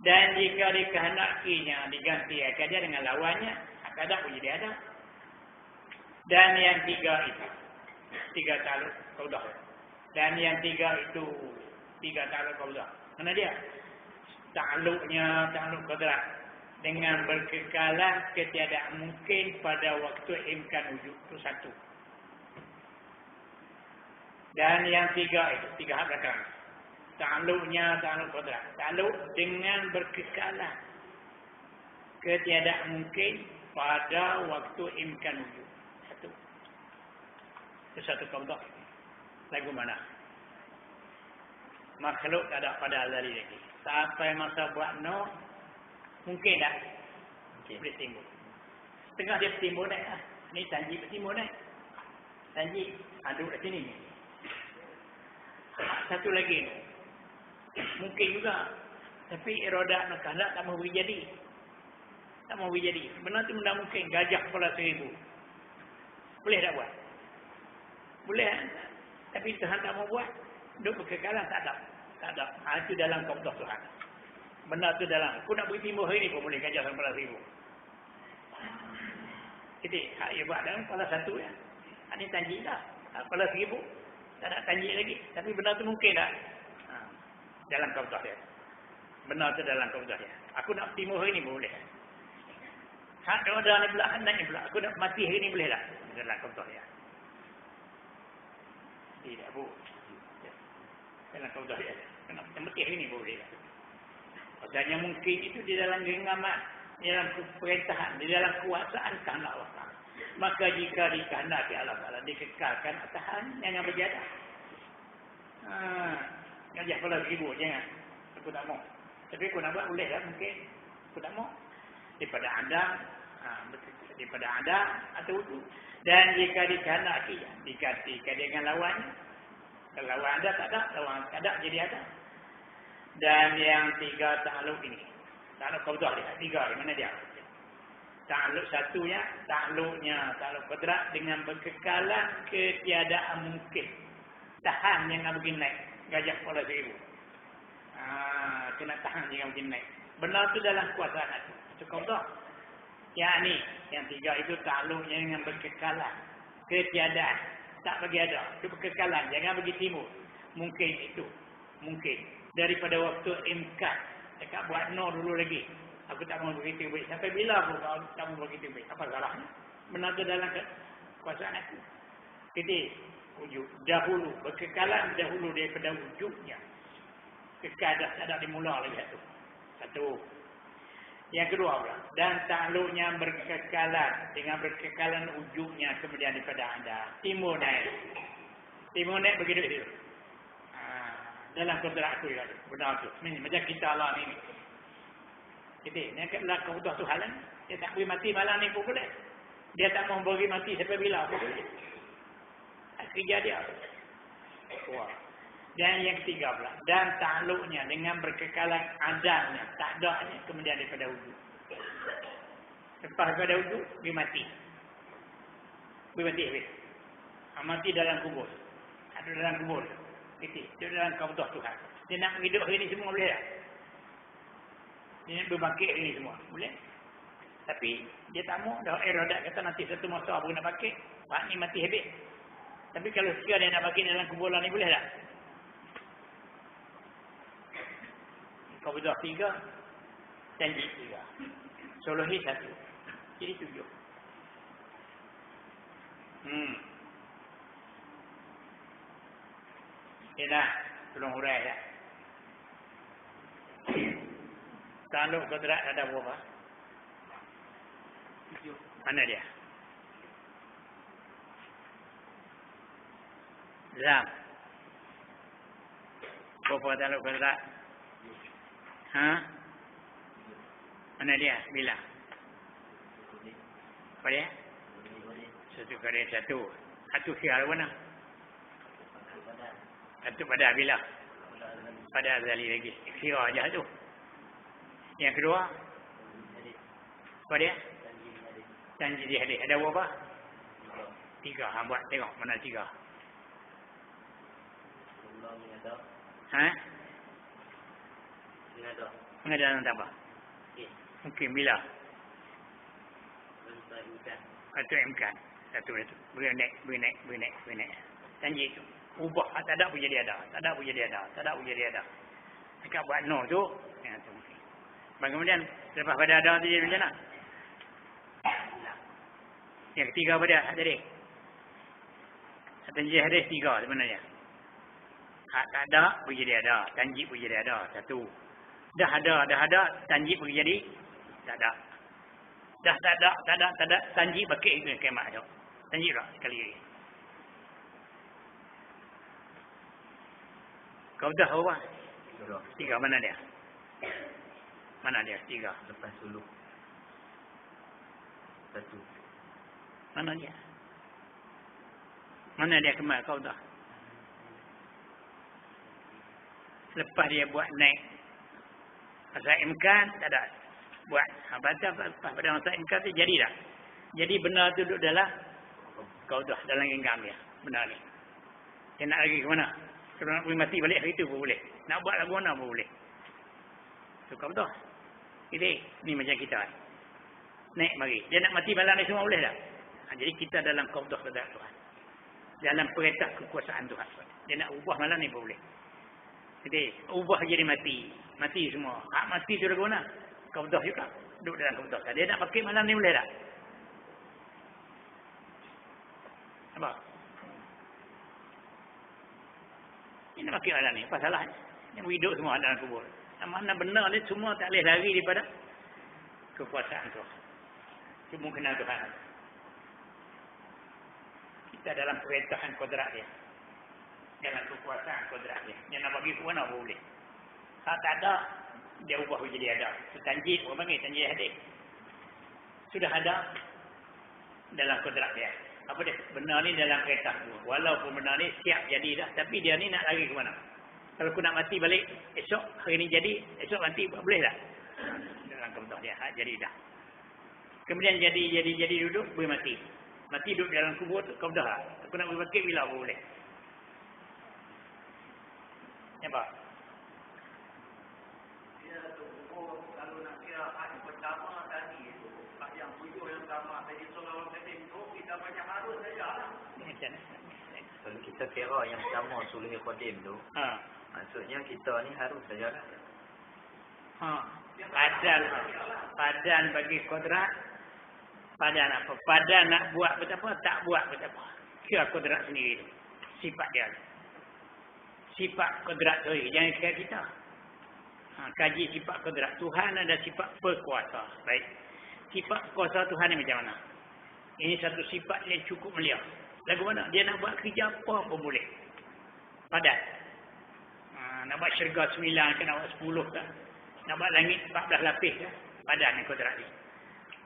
Dan jika dikehendakinya diganti dia dengan lawannya, kadang pun jadi ada. Dan yang tiga itu, tiga taluk kaudah. Dan yang tiga itu, tiga taluk kaudah. Mana dia? Takluknya, takluk kodrat. Dengan berkekalan ketiadaan mungkin pada waktu imkan wujud. Itu satu. Dan yang tiga itu, tiga hak belakang. Takluknya, takluk kodrat. Takluk dengan berkekalan ketiadaan mungkin pada waktu imkan wujud. Satu. Itu satu kaudah. Lagu mana? Makhluk tak ada pada azali lagi. Sampai masa buat no, mungkin tak? Okay. Boleh timbul. Tengah dia timbul naik lah. Ni Tanji bertimbul naik. Tanji aduk kat sini ni. Satu lagi ni. Mungkin juga. Tapi iradat nak kehendak tak mahu jadi. Tak mahu jadi. Benar tu benda mungkin. Gajah kepala 1000. Boleh tak buat? Boleh. Tapi Tuhan tak mau buat. Duk berkekalan tak ada. Tak ada. Itu dalam kaudah Tuhan. Benda tu dalam. Aku nak beri timbul hari ni pun boleh gajah kepala 1000. Jadi, hak ia buat dalam kepala satu ya. Ini tanjik dah. Kepala 1000. Tak nak tanjik lagi. Tapi benda tu mungkin tak? Dalam kaudah dia. Benda tu dalam kaudah dia. Aku nak timbul hari ni pun boleh. Hak ada ni pula, hendak ni pula. Aku nak mati hari ni boleh tak? Dalam kaudah dia. Tidak bu. Dalam kaudah dia. Nak mati hari ni boleh tak? Maksudnya mungkin itu di dalam genggaman, di dalam perintahan, di dalam kuasaan kehendak Allah Ta'ala. Maka jika dikehendaki Allah Ta'ala, dikekalkan atas hal jangan berjadah. Gajah kepala 1000, jangan. Aku tak mau. Tapi aku nak buat boleh lah mungkin. Aku tak mau. Daripada ada atau wujud. Dan jika dikehendaki, digantikan dengan lawannya. Kalau lawan ada tak ada, lawan tak ada jadi ada. Dan yang tiga takluk ini. Takluk kaudah dia. Tiga di mana dia? Takluk satunya, takluk kodrat dengan berkekalan ketiadaan mungkin. Tahan jangan begini naik. Gajah kepala 1000. Kena tahan jangan begini naik. Benar tu dalam kuasaan itu. Itu kaudah. Yang tiga itu takluknya dengan berkekalan ketiadaan. Tak bagi ada. Itu berkekalan. Jangan bagi timur. Mungkin itu. Mungkin. Daripada waktu imkan. Cakap buat no dulu lagi. Aku tak mau begitu baik. Sampai bila aku tak mau begitu baik. Apa salahnya? Benar tu dalam kuasaan aku. Jadi, wujud. Dahulu. Berkekalan dahulu daripada wujudnya. Kekal dah tak ada dimula lagi satu. Satu. Yang kedua pula. Dan takluknya berkekalan. Dengan berkekalan wujudnya kemudian daripada anda. Timur naik. Timur naik begitu. Dalam kodrat aku juga. Benar tu. Macam kita lah ni. Jadi, ni adalah kaudah Tuhan. Dia tak boleh mati malam ni pun boleh. Dia tak mau beri mati sampai bila pun boleh. Kerja dia. Wah. Dan yang ketiga pula. Dan takluknya dengan berkekalan adanya. Tak adanya kemudian daripada wujud. Lepas daripada wujud, dia mati. Dia mati habis. Mati dalam kubur. Ada dalam kubur. Itu dalam kaudah Tuhan. Dia nak hidup hari ni semua boleh tak? Dia nak berbangkit hari ni semua. Boleh? Tapi dia tak mau. Dah iradat kata nanti satu masa baru nak bangkit. Pak ni mati habis. Tapi kalau sekiranya dia nak bangkit dalam kuburan ni boleh tak? Kaudah 3. Janji 3. Solohi 1. Jadi 7. Dah, tolong hurai ya. Takluk kodrat ada berapa? 7. Mana dia? Zam. Berapa takluk kodrat? Ha? Mana dia? Bila? Apa dia? Satu kali satu. Satu kira mana? Satu pada bila? Pada azali lagi. Kira aja tu. Yang kedua? Apa dia? Janji di hadis. Ada berapa? 3. Hang buat tengok mana 3. Ha? Mengajar tentang apa? Mungkin bila? Satu imkan. Satu. Boleh naik. Janji itu. Ubah. Tak ada pun jadi ada. Tak ada pun jadi ada. Dekat buat no tu. Yang tu. Kemudian lepas pada ada tu jadi macam mana? Yang ketiga pada tadi. Janji hadis 3 sebenarnya. Hak tak ada pun jadi ada. Janji pun jadi ada. Satu. Dah ada. Janji pun jadi tak ada. Dah tak ada. Janji bakit itu kiamat tu. Janji tak sekali lagi. Kau dah apa? 3 mana dia? Mana dia? 3. Lepas dulu. 1. Mana dia? Mana dia kemal kau dah? Lepas dia buat naik masa imkan, tak ada. Buat. Baca pada masa imkan tu jadi dah. Jadi benar tu duduk dalam kau dah dalam genggam dia. Benar ni. Dia nak lagi ke mana? Kalau nak pergi mati balik hari tu pun boleh. Nak buat lagu mana pun boleh. Tu kau dah. Ni macam kita. Naik mari. Dia nak mati malam ni semua boleh tak? Jadi kita dalam qabdah kepada Tuhan. Dalam perintah kekuasaan Tuhan. Dia nak ubah malam ni pun boleh. Jadi ubah jadi mati. Mati semua. Hak mati tu lagu mana? Qabdah juga. Duduk dalam qabdah. Dia nak pakai malam ni boleh tak? Apa? Ini nak pakai malam ni. Apa salahnya? Yang hidup semua dalam kubur. Mana benar ni semua tak boleh lari daripada kekuasaan Tuhan. Cuma kenal Tuhan. Kita dalam perintahan kodrat dia. Dalam kekuasaan kodrat dia. Yang nak bagi ke mana boleh. Kalau tak ada, dia ubah jadi ada. Tanjid, orang panggil tanjid hadis. Sudah ada dalam kodrat dia. Apa dia? Benar ni dalam kereta. Walaupun benar ni siap jadi dah. Tapi dia ni nak lari ke mana? Kalau aku nak mati balik, esok hari ni jadi, esok mati boleh tak? Dalam kodrat dia. Jadi dah. Kemudian jadi duduk, boleh mati. Mati duduk dalam kubur, kau dah. Aku nak berbakit bila boleh. Apa? Dia tu kubur, kalau nak kira hari pertama tadi itu, yang 7 yang sama tadi Sallallahu Alaihi Wasallam tu, kita banyak harus saja lah. Kalau kita kira yang pertama Sulh Qadim tu, maksudnya kita ni harus saja lah. Padan bagi kodrat. Padan apa? Padan nak buat betapa, tak buat betapa. Kira kodrat sendiri. Sifat dia. Sifat kodrat tu. Jangan kira kita. Kaji sifat kodrat. Tuhan ada sifat berkuasa. Baik. Sifat kuasa Tuhan ni macam mana? Ini satu sifat yang cukup mulia. Lagu mana? Dia nak buat kerja apa pun boleh. Padan. Nak buat syurga 9 ke, nak buat 10 ke. Nak buat langit 14 lapis ke. Padan ni kodrat ni.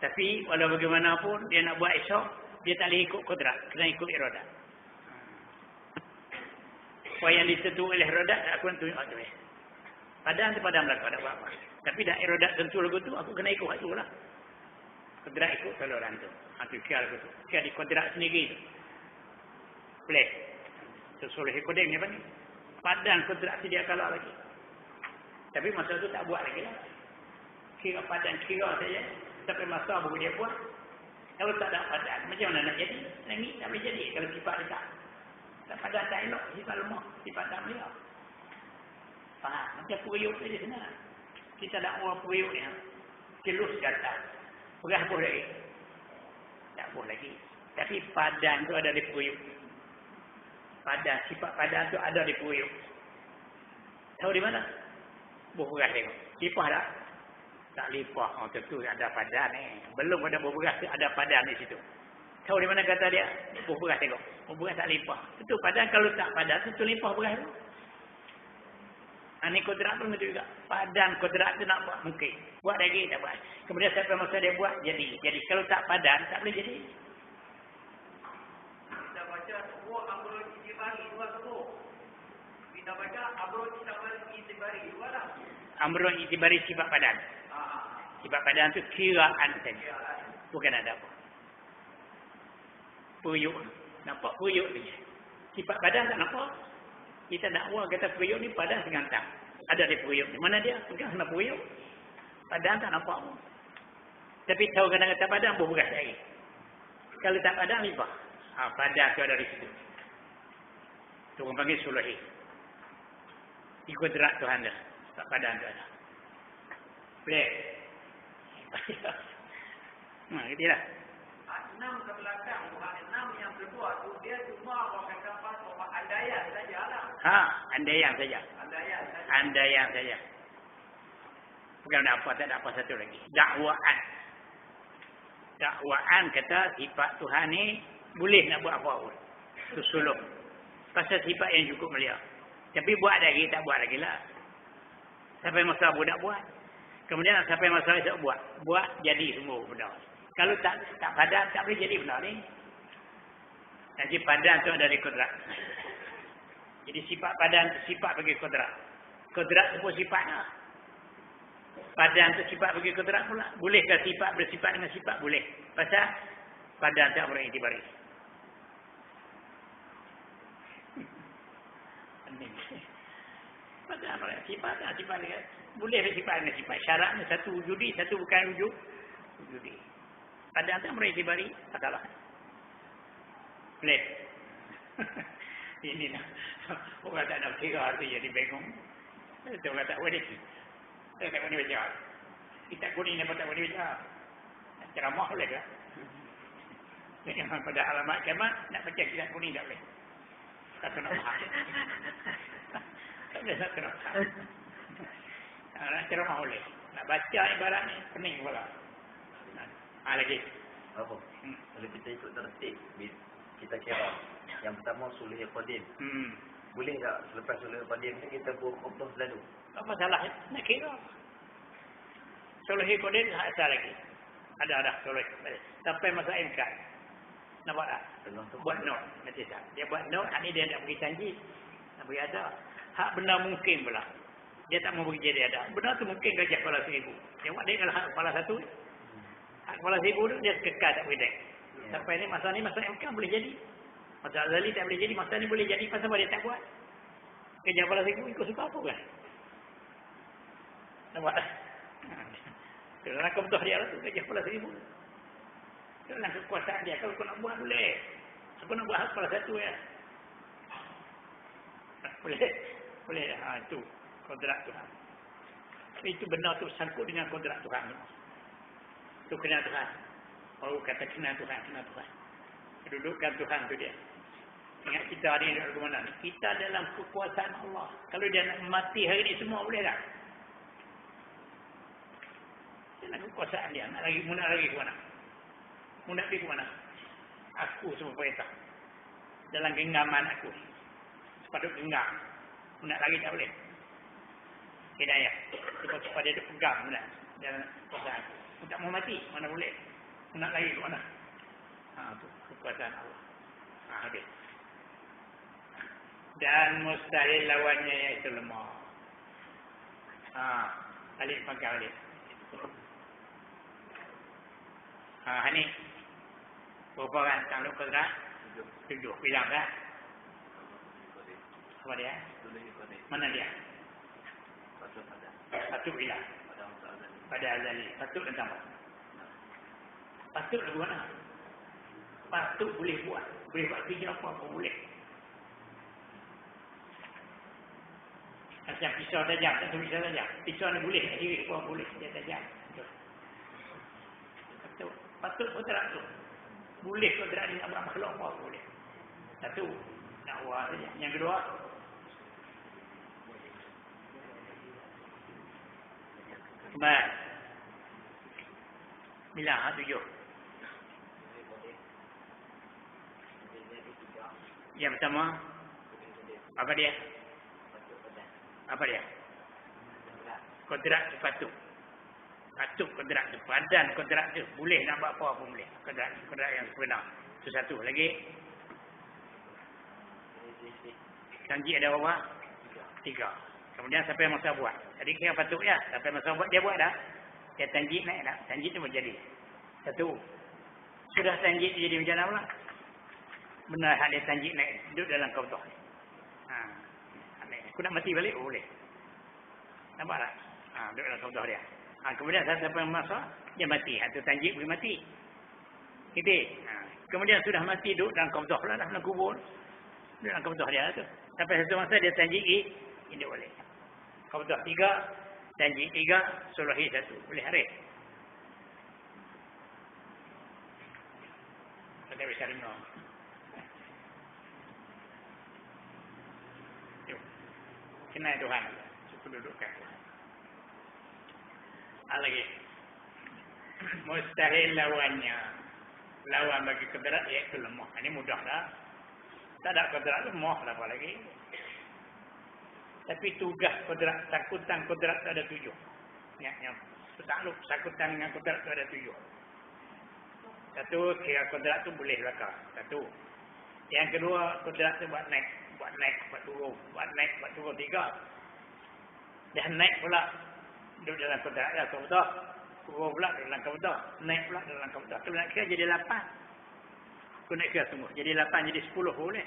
Tapi walau bagaimanapun dia nak buat esok, dia tak boleh ikut kodrat, kena ikut iradat. Apa yang ditentu oleh iradat, aku nak tunjuk tu. Padahal tu padahal belakang, tak buat apa. Tapi dah iradat tentu lagu tu, aku kena ikut waktu lah. Kodrat ikut saluran tu. Itu kira lagu tu. Kira di kodrat sendiri tu. Boleh. Sulh Qadim ni apa ni? Padahal kodrat dia kalah lagi. Tapi masa tu tak buat lagi lah. Kira padan, kira saja. Sampai masa baru dia buat. Kalau tak ada padan, macam mana nak jadi? Langit tak boleh jadi kalau sifat dia tak. Tak padan tak elok, sifat lemah, sifat tak mulia. Faham? Macam periuk saja senang. Kita nak orang periuk ni. Kelus kata. Perah pun lagi. Tak boleh lagi. Tapi padan tu ada di periuk. Padan, sifat padan tu ada di periuk. Tahu di mana? Berperah tengok. Sifat tak? Tak lipah. Tentu ada padan ni. Belum ada berberas ada padan di situ. Tahu di mana kata dia? Berberas tengok. Berberas tak lipah. Itu padan kalau tak padan tentu lipah beras tu. Ini kodrat pun begitu juga. Padan kodrat tu nak buat mungkin. Buat lagi tak buat. Kemudian sampai masa dia buat jadi. Jadi kalau tak padan tak boleh jadi. Kita baca sebuah amrul ijibari dua sebuah. Kita baca amrul ijibari dua lah. Amrul ijibari sifat padan. Sifat padan tu kiraan saja. Bukan ada apa. Puyuk. Nampak puyuk dia. Sifat padan tak nampak. Kita dakwa kata puyuk ni padan segantang. Ada di puyuk ni. Mana dia? Pegang kena puyuk. Padan tak nampak. Tapi tahu kata padan pun bukan lagi. Kalau tak padan libah. Padan tu ada di situ. Tu orang panggil suluhi. Ikut derak Tuhan dah. Tak padan tu ada. Boleh? Gitu lah. 6 ke belakang, bukan 6 yang kedua tu dia cuma orang kata apa andaian sajalah. Andaian saja. Andaian saja. Bukan apa, tak ada apa satu lagi. Dakwaan. Dakwaan kata sifat Tuhan ni boleh nak buat apa pun. Itu suluk. Pasal sifat yang cukup mulia. Tapi buat lagi, tak buat lagi lah. Sampai masa budak buat. Kemudian sampai masa esok buat. Buat jadi semua benda. Kalau tak padan, tak boleh jadi benda ni. Jadi padan tu ada di kodrat. Jadi sifat padan tu sifat bagi kodrat. Kodrat tu pun sifatnya. Padan tu sifat bagi kodrat pula. Bolehkah sifat bersifat dengan sifat? Boleh. Pasal padan tak boleh itibari. Padan boleh. Sifat tak sifat dia. Boleh bersifat dengan sifat. Syaratnya satu wujudi, satu bukan wujudi. Padan tak boleh itibari. Masalah. Boleh. Ini lah. Orang tak nak kira tu jadi bingung. Orang tak boleh. Saya tak boleh baca. Kita kuning apa tak boleh baca. Ceramah boleh tak? Memang pada alamat kiamat nak baca kitab kuning tak boleh. Tak nak faham. Tak boleh nak faham. Nak ceramah boleh. Nak baca ibarat ni pening pula. Lagi. Apa? Kalau kita ikut tertib, kita kira yang pertama sulhul qadim. Boleh tak selepas sulhul qadim ni kita berkhutbah selalu? Apa salah nak kira? Sulhul qadim tak asal lagi. Ada sulhul. Sampai masa imkan. Nampak tak? Buat note nanti tak. Dia buat note, ni dia nak pergi janji. Nak pergi ada. Hak benar mungkin pula. Dia tak mau pergi jadi ada. Benar tu mungkin gaji kepala 1000. Yang buat dia kalau hak kepala 1. Hak kepala 1000 tu dia kekal tak boleh naik. Sampai ni masa MK boleh jadi. Masa Azali tak boleh jadi, masa ni boleh jadi. Pasal dia tak buat. Kerja kepala 1000 ikut suka apa kan? Nampak tak? Dalam kebetulan dia tu kerja kepala 1000. Dalam kekuasaan dia. Kalau kau nak buat boleh. Aku nak buat hak kepala 1 ya. Boleh. Boleh dah. Itu kodrat Tuhan. Itu benar tu sangkut dengan kodrat Tuhan. Itu kena Tuhan. Oh kata kena Tuhan. Kedudukan Tuhan tu dia. Ingat kita hari ni duduk mana ni? Kita dalam kekuasaan Allah. Kalau dia nak mati hari ni semua boleh tak? Dia nak kekuasaan dia. Nak lagi ke mana? Mu nak pergi ke mana? Aku semua perintah. Dalam genggaman aku. Sepatut genggam. Mu nak lagi tak boleh. Hidayah. Cepat-cepat dia pegang benar. Dalam kekuasaan aku. Mu tak mau mati. Mana boleh. Mu nak lagi ke mana? Itu kekuasaan Allah. Habis. Dan mustahil lawannya iaitu lemah. Alif pakai alif. Ni. Berapa orang takluk kodrat? 7. Bilang tak? Apa dia? Mana dia? Patut bilang. Pada Azali. Patut dan tambah. Patut lagu mana? Patut boleh buat. Boleh buat kerja apa-apa boleh. Macam pisau tajam. Tak pisau tajam. Pisau ni boleh. Diri apa boleh. Dia tajam. Patut kodrat tu. Boleh kodrat ni nak buat makhluk apa boleh. Satu. Dakwah saja. Yang kedua. Kembali. Bilang 7. Yang pertama. Apa dia? Apa dia? Kodrat tu patuh. Patuh kodrat tu. Padan kodrat tu. Boleh nak buat apa pun boleh. Kodrat yang sebenar. Itu satu. Lagi. Janji ada berapa? 3. Kemudian siapa yang masa buat? Jadi kira patut ya. Siapa yang masa buat, dia buat dah. Dia janji naik dah. Janji tu menjadi. Satu. Sudah janji jadi macam mana pula? Benar hal dia janji naik. Duduk dalam kautah. Aku nak mati balik? Oh, boleh. Nampak tak? Duduk dalam kautah dia. Kemudian siapa yang masuk, dia mati. Itu janji boleh mati. Gitu. Kemudian sudah mati duduk dalam kautah pula dah. Dalam kubur. Duduk dalam kautah dia tu. Sampai satu masa dia janji ini boleh. Kautah 3, janji 3, suluhi 1. Boleh hari. Kita bisa dengar. Kenal Tuhan. Cukup dudukkan. Lagi. Mustahil lawannya. Lawan bagi kodrat iaitu lemah. Ini mudah dah. Tak ada kodrat lemah lah apa lagi. Tapi tugas kodrat, takutan kodrat tu ada 7. Yang takluk takutan dengan kodrat tu ada 7. Satu, kira kodrat tu boleh belakang. Satu. Yang kedua, kodrat tu buat naik, buat turun. Buat naik, buat turun. 3. Dah naik pula. Duduk dalam kodrat dah, kautah. Turun pula dalam kautah. Naik pula dalam kautah. Tu nak kira jadi 8. Aku nak kira semua. Jadi 8, jadi 10 boleh.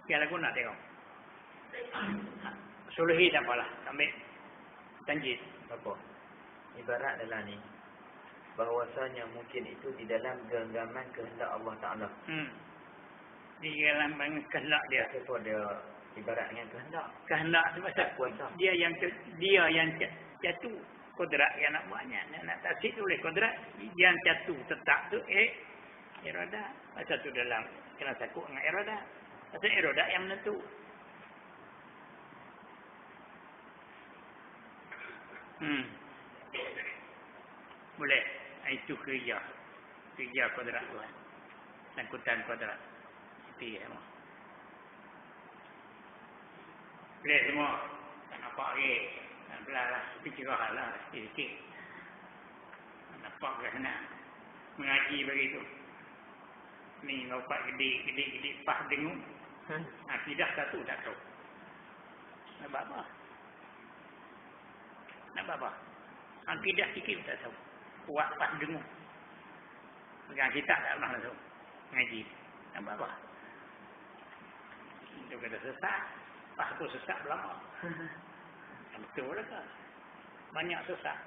Kira lagu nak tengok. Suluhi tak apalah. Ambil janji. Apa? Ibarat adalah ni. Bahawasanya mungkin itu di dalam genggaman kehendak Allah Ta'ala. Di dalam kehendak dia. Itu ada ibarat dengan kehendak. Kehendak sebab kuasa. Dia yang jatuh. Kodrat yang nak buatnya. Nak tasik tu oleh kodrat. Yang jatuh tetap tu iradah. Pasal tu dalam kena takut dengan iradah. Pasal iradah yang menentu. Boleh. Itu kerja. Kerja kodrat Tuhan. Takutan kodrat. Itu semua. Boleh semua. Tak nampak lagi. Tak belah tapi cerah lah. Sikit-sikit. Nampak ke nak mengaji begitu. Ni nampak gede. Pah dengung. Akidah satu tak tahu. Nampak apa? Nampak apa? Akidah sikit tak tahu. Kuat pas dengung. Pegang kitab tak pernah tahu. Ngaji. Nampak apa? Itu kata sesat. Pas tu sesat lama. Betul lah kan? Banyak sesat.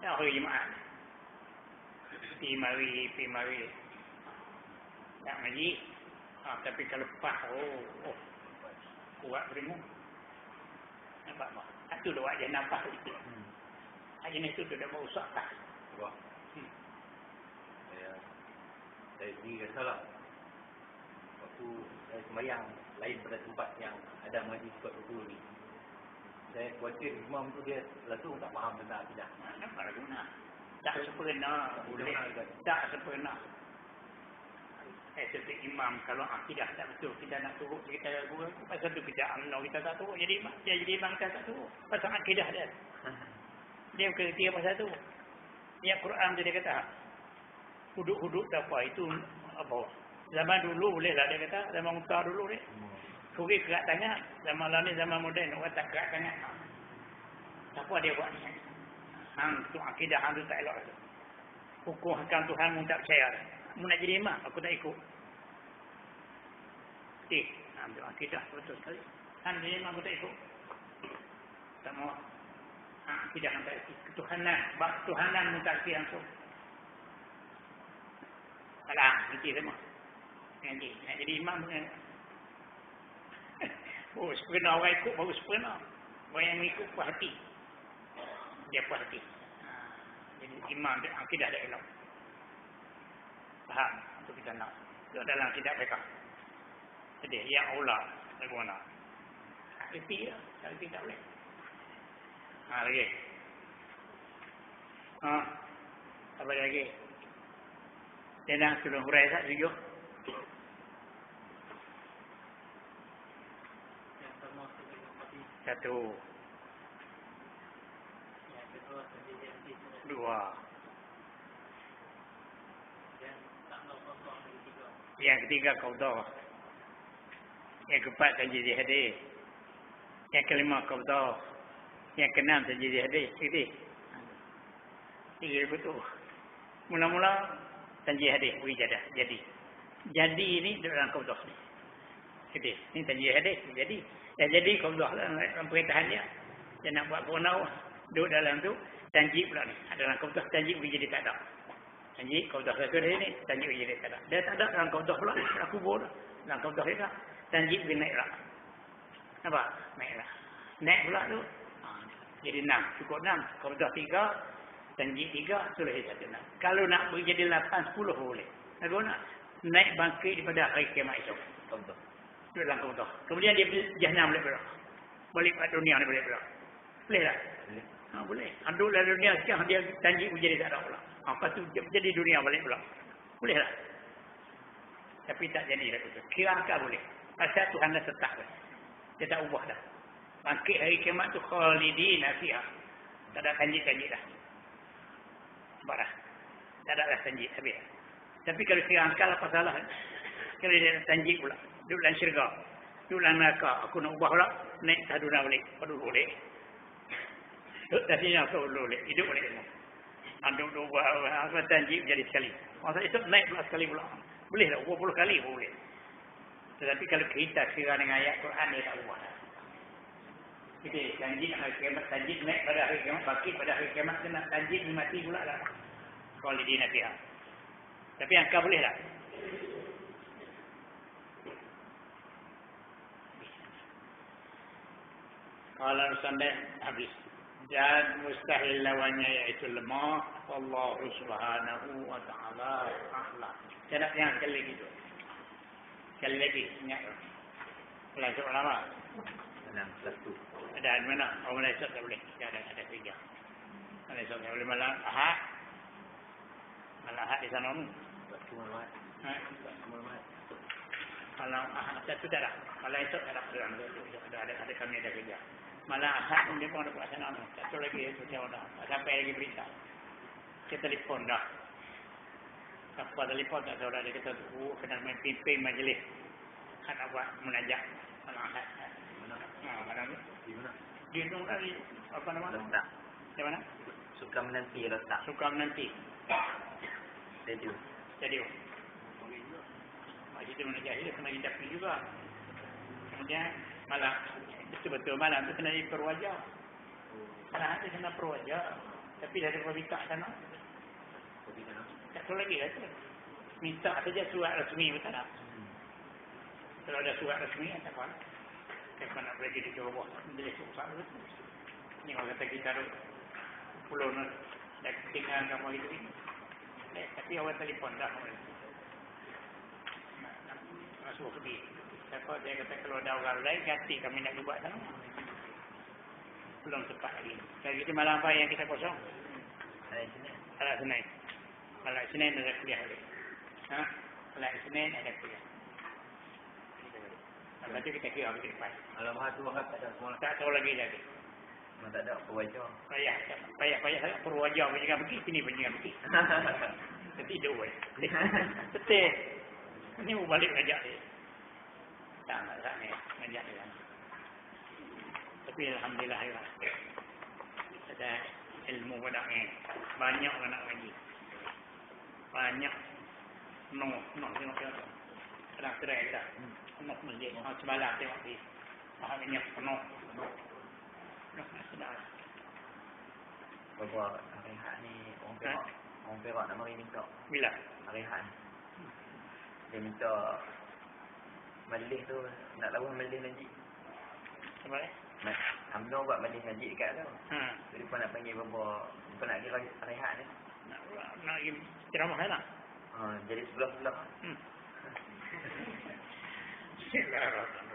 Dah hari Jumaat. Pergi mari. Tak ngaji. Tapi kalau pas, kuat beringung. Nampak apa? Itu dah wajah nampak sikit. Jenis itu dah merusak tak? Wah. Saya sendiri rasalah. Waktu saya sembahyang lain pada tempat yang ada mengaji sukat betul ni. Saya khawatir imam tu dia langsung tak faham tentang akidah. Nampak lah guna. Tak sempurna. Tak sempurna. Seperti imam kalau akidah tak betul, kita nak turut kita guru. Pasal tu kita amno kita tak turut jadi imam. Dia jadi imam kita tak turut. Pasal akidah dia. Dia kerja pasal tu. Yang Quran tu dia kata huduk-huduk apa itu apa. Zaman dulu boleh lah dia kata. Zaman utara dulu dia. Suri kerat tangan. Zaman lain zaman moden orang tak kerat tangan. Apa dia buat ni? Tu akidah tu tak elok tu. Hukum hakam Tuhan mu tak percaya. Mu nak jadi imam aku tak ikut. Ambil akidah betul sekali. Kan jadi imam aku tak ikut. Tak mau. Akidah yang tak ikut. Ketuhanan mu tak ikut langsung. Alah, nanti semua. Nanti nak jadi imam sebenarnya orang ikut baru sebenarnya. Orang yang ikut puas hati. Dia puas hati. Jadi imam dia akidah dia elok. Faham? Itu kita nak. Itu dalam akidah mereka. Jadi yang Allah bagaimana? Reti lah. Reti tak boleh. Lagi. Apa lagi? Dia dah sudah hurai tak? Tujuh. Satu. dua. Yang ketiga qadha. Yang keempat tajwid hadis. Yang kelima qadha. Yang keenam tajwid hadis. Tiga betul. Mula-mula tajwid hadis wijadah jadi. Jadi ini dalam qadha. Hadis. Ini tajwid hadis jadi. Ya jadi qadha dalam perintah dia. Dia nak buat purnau duduk dalam tu tanjid pula ni. Dalam qadha tanjid wijadah tak ada. Tanjid qadha satu hari ni tanjid wijadah tak ada. Dia tak ada dalam qadha pula aku kubur. Dalam qadha kita tanjid bin naik lah. Nampak? Naik lah. Naik pula tu. Jadi 6. Cukup 6. Qadha 3, tanjid 3, sulh 1 6. Kalau nak jadi 8, 10 boleh. Kalau nak naik bangkit daripada hari kiamat esok. Qadha. Duduk dalam qadha. Kemudian dia jahannam balik pula. Balik ke dunia ni balik pula. Boleh tak? Boleh. Boleh. Duduk dalam dunia sekarang dia tanjid jadi tak ada pula. Lepas tu jadi dunia balik pula. Boleh tak? Tapi tak jadi dah tu. Kira angka boleh. Pasal Tuhan dah tetap. Dia tak ubah dah. Bangkit hari kiamat tu khalidina fiha. Tak ada tanjid dah. Nampak dah? Tak ada dah tanjid habis. Tapi kalau kira angka apa salah? Kalau dia tanjid pula. Duduk dalam syurga. Duduk dalam neraka. Aku nak ubah pula. Naik tak dunia balik. Aduh boleh. Duduk dah sini aku boleh. Hidup boleh. Duduk ubah tanjid jadi sekali. Masa esok naik pula sekali pula. Boleh tak? 20 kali pun boleh. Tetapi kalau kita kira dengan ayat Quran, dia tak ubah. Jadi, tanjid hari kiamat, tanjid naik pada hari kiamat, bangkit pada hari kiamat, kena tanjid mati pula lah. Kalau dia nak kira. Tapi angka boleh tak? Kalau sampai habis. Dan mustahil lawannya iaitu lemah. Allah subhanahu wa ta'ala a'lam. Saya nak yang sekali lagi tu. Sekali lagi, ingat. Kalau esok lama. Satu. Ada di mana? Oh, malam esok tak boleh. Ada 3. Malam esok tak boleh. Malam Ahad. Malam Ahad di sana ni. Satu malam. Malam Ahad satu tak ada. Malam esok tak ada. Ada kami ada kerja. Malam Ahad pun dia pun ada buat sana. Satu lagi itu jauh dah. Sampai lagi berita. Kita telefon dah. Apa telefon tak tahu dah. Dia kata, kena pimpin majlis. Nak buat munajat. Malam Ahad. Mana ni? Di mana? Di mana ni? Apa nama? Letak. Di mana? Suka menanti letak. Suka menanti. Stadium. Masih tu munajat dia kena hidapi juga. Kemudian malam betul-betul malam tu kena diperwajah. Malam tu kena perwajah. Tapi dari perminta sana. Tak tahu lagi lah tu. Minta saja surat resmi betul tak? Kalau ada surat resmi tak apa. Kita nak pergi di bawah. Jadi susah betul. Ni kalau kata kita tu pulau nak tinggal kamu itu. Tapi awak telefon dah. Masuk pergi. Siapa dia kata kalau ada orang lain ganti kami nak buat sana. Belum sempat lagi. Kalau kita malam apa yang kita kosong? Malam Senin. Malam Senin ada kuliah lagi. Malam Senin ada kuliah. Lepas tu kita kira ke depan. Malam Ahad tu tak ada semua. Tak tahu lagi. Memang tak ada perwajah. Payah sangat perwajah pun jangan pergi. Sini pun jangan pergi. Tertidur pun. Betul. Ini mau balik ngajak dia. Tak ni. Ngajak dia. Tapi Alhamdulillah. Ada ilmu pada ni. Banyak orang nak ngaji. Banyak. Tengok. Kadang cerai kita. Penuh masjid. Semalam tengok di. Hari ni penuh. Sedar. Berapa hari Ahad ni orang Perak nak mari minta. Bila? Hari Ahad ni. Dia minta majlis tu nak lawan majlis ngaji. Apa ni? UMNO buat majlis ngaji dekat tu. Jadi pun nak panggil berapa nak kira hari Ahad ni. Nak pergi ceramah lah. Jadi sebelah-sebelah. Bismillahirrahmanirrahim.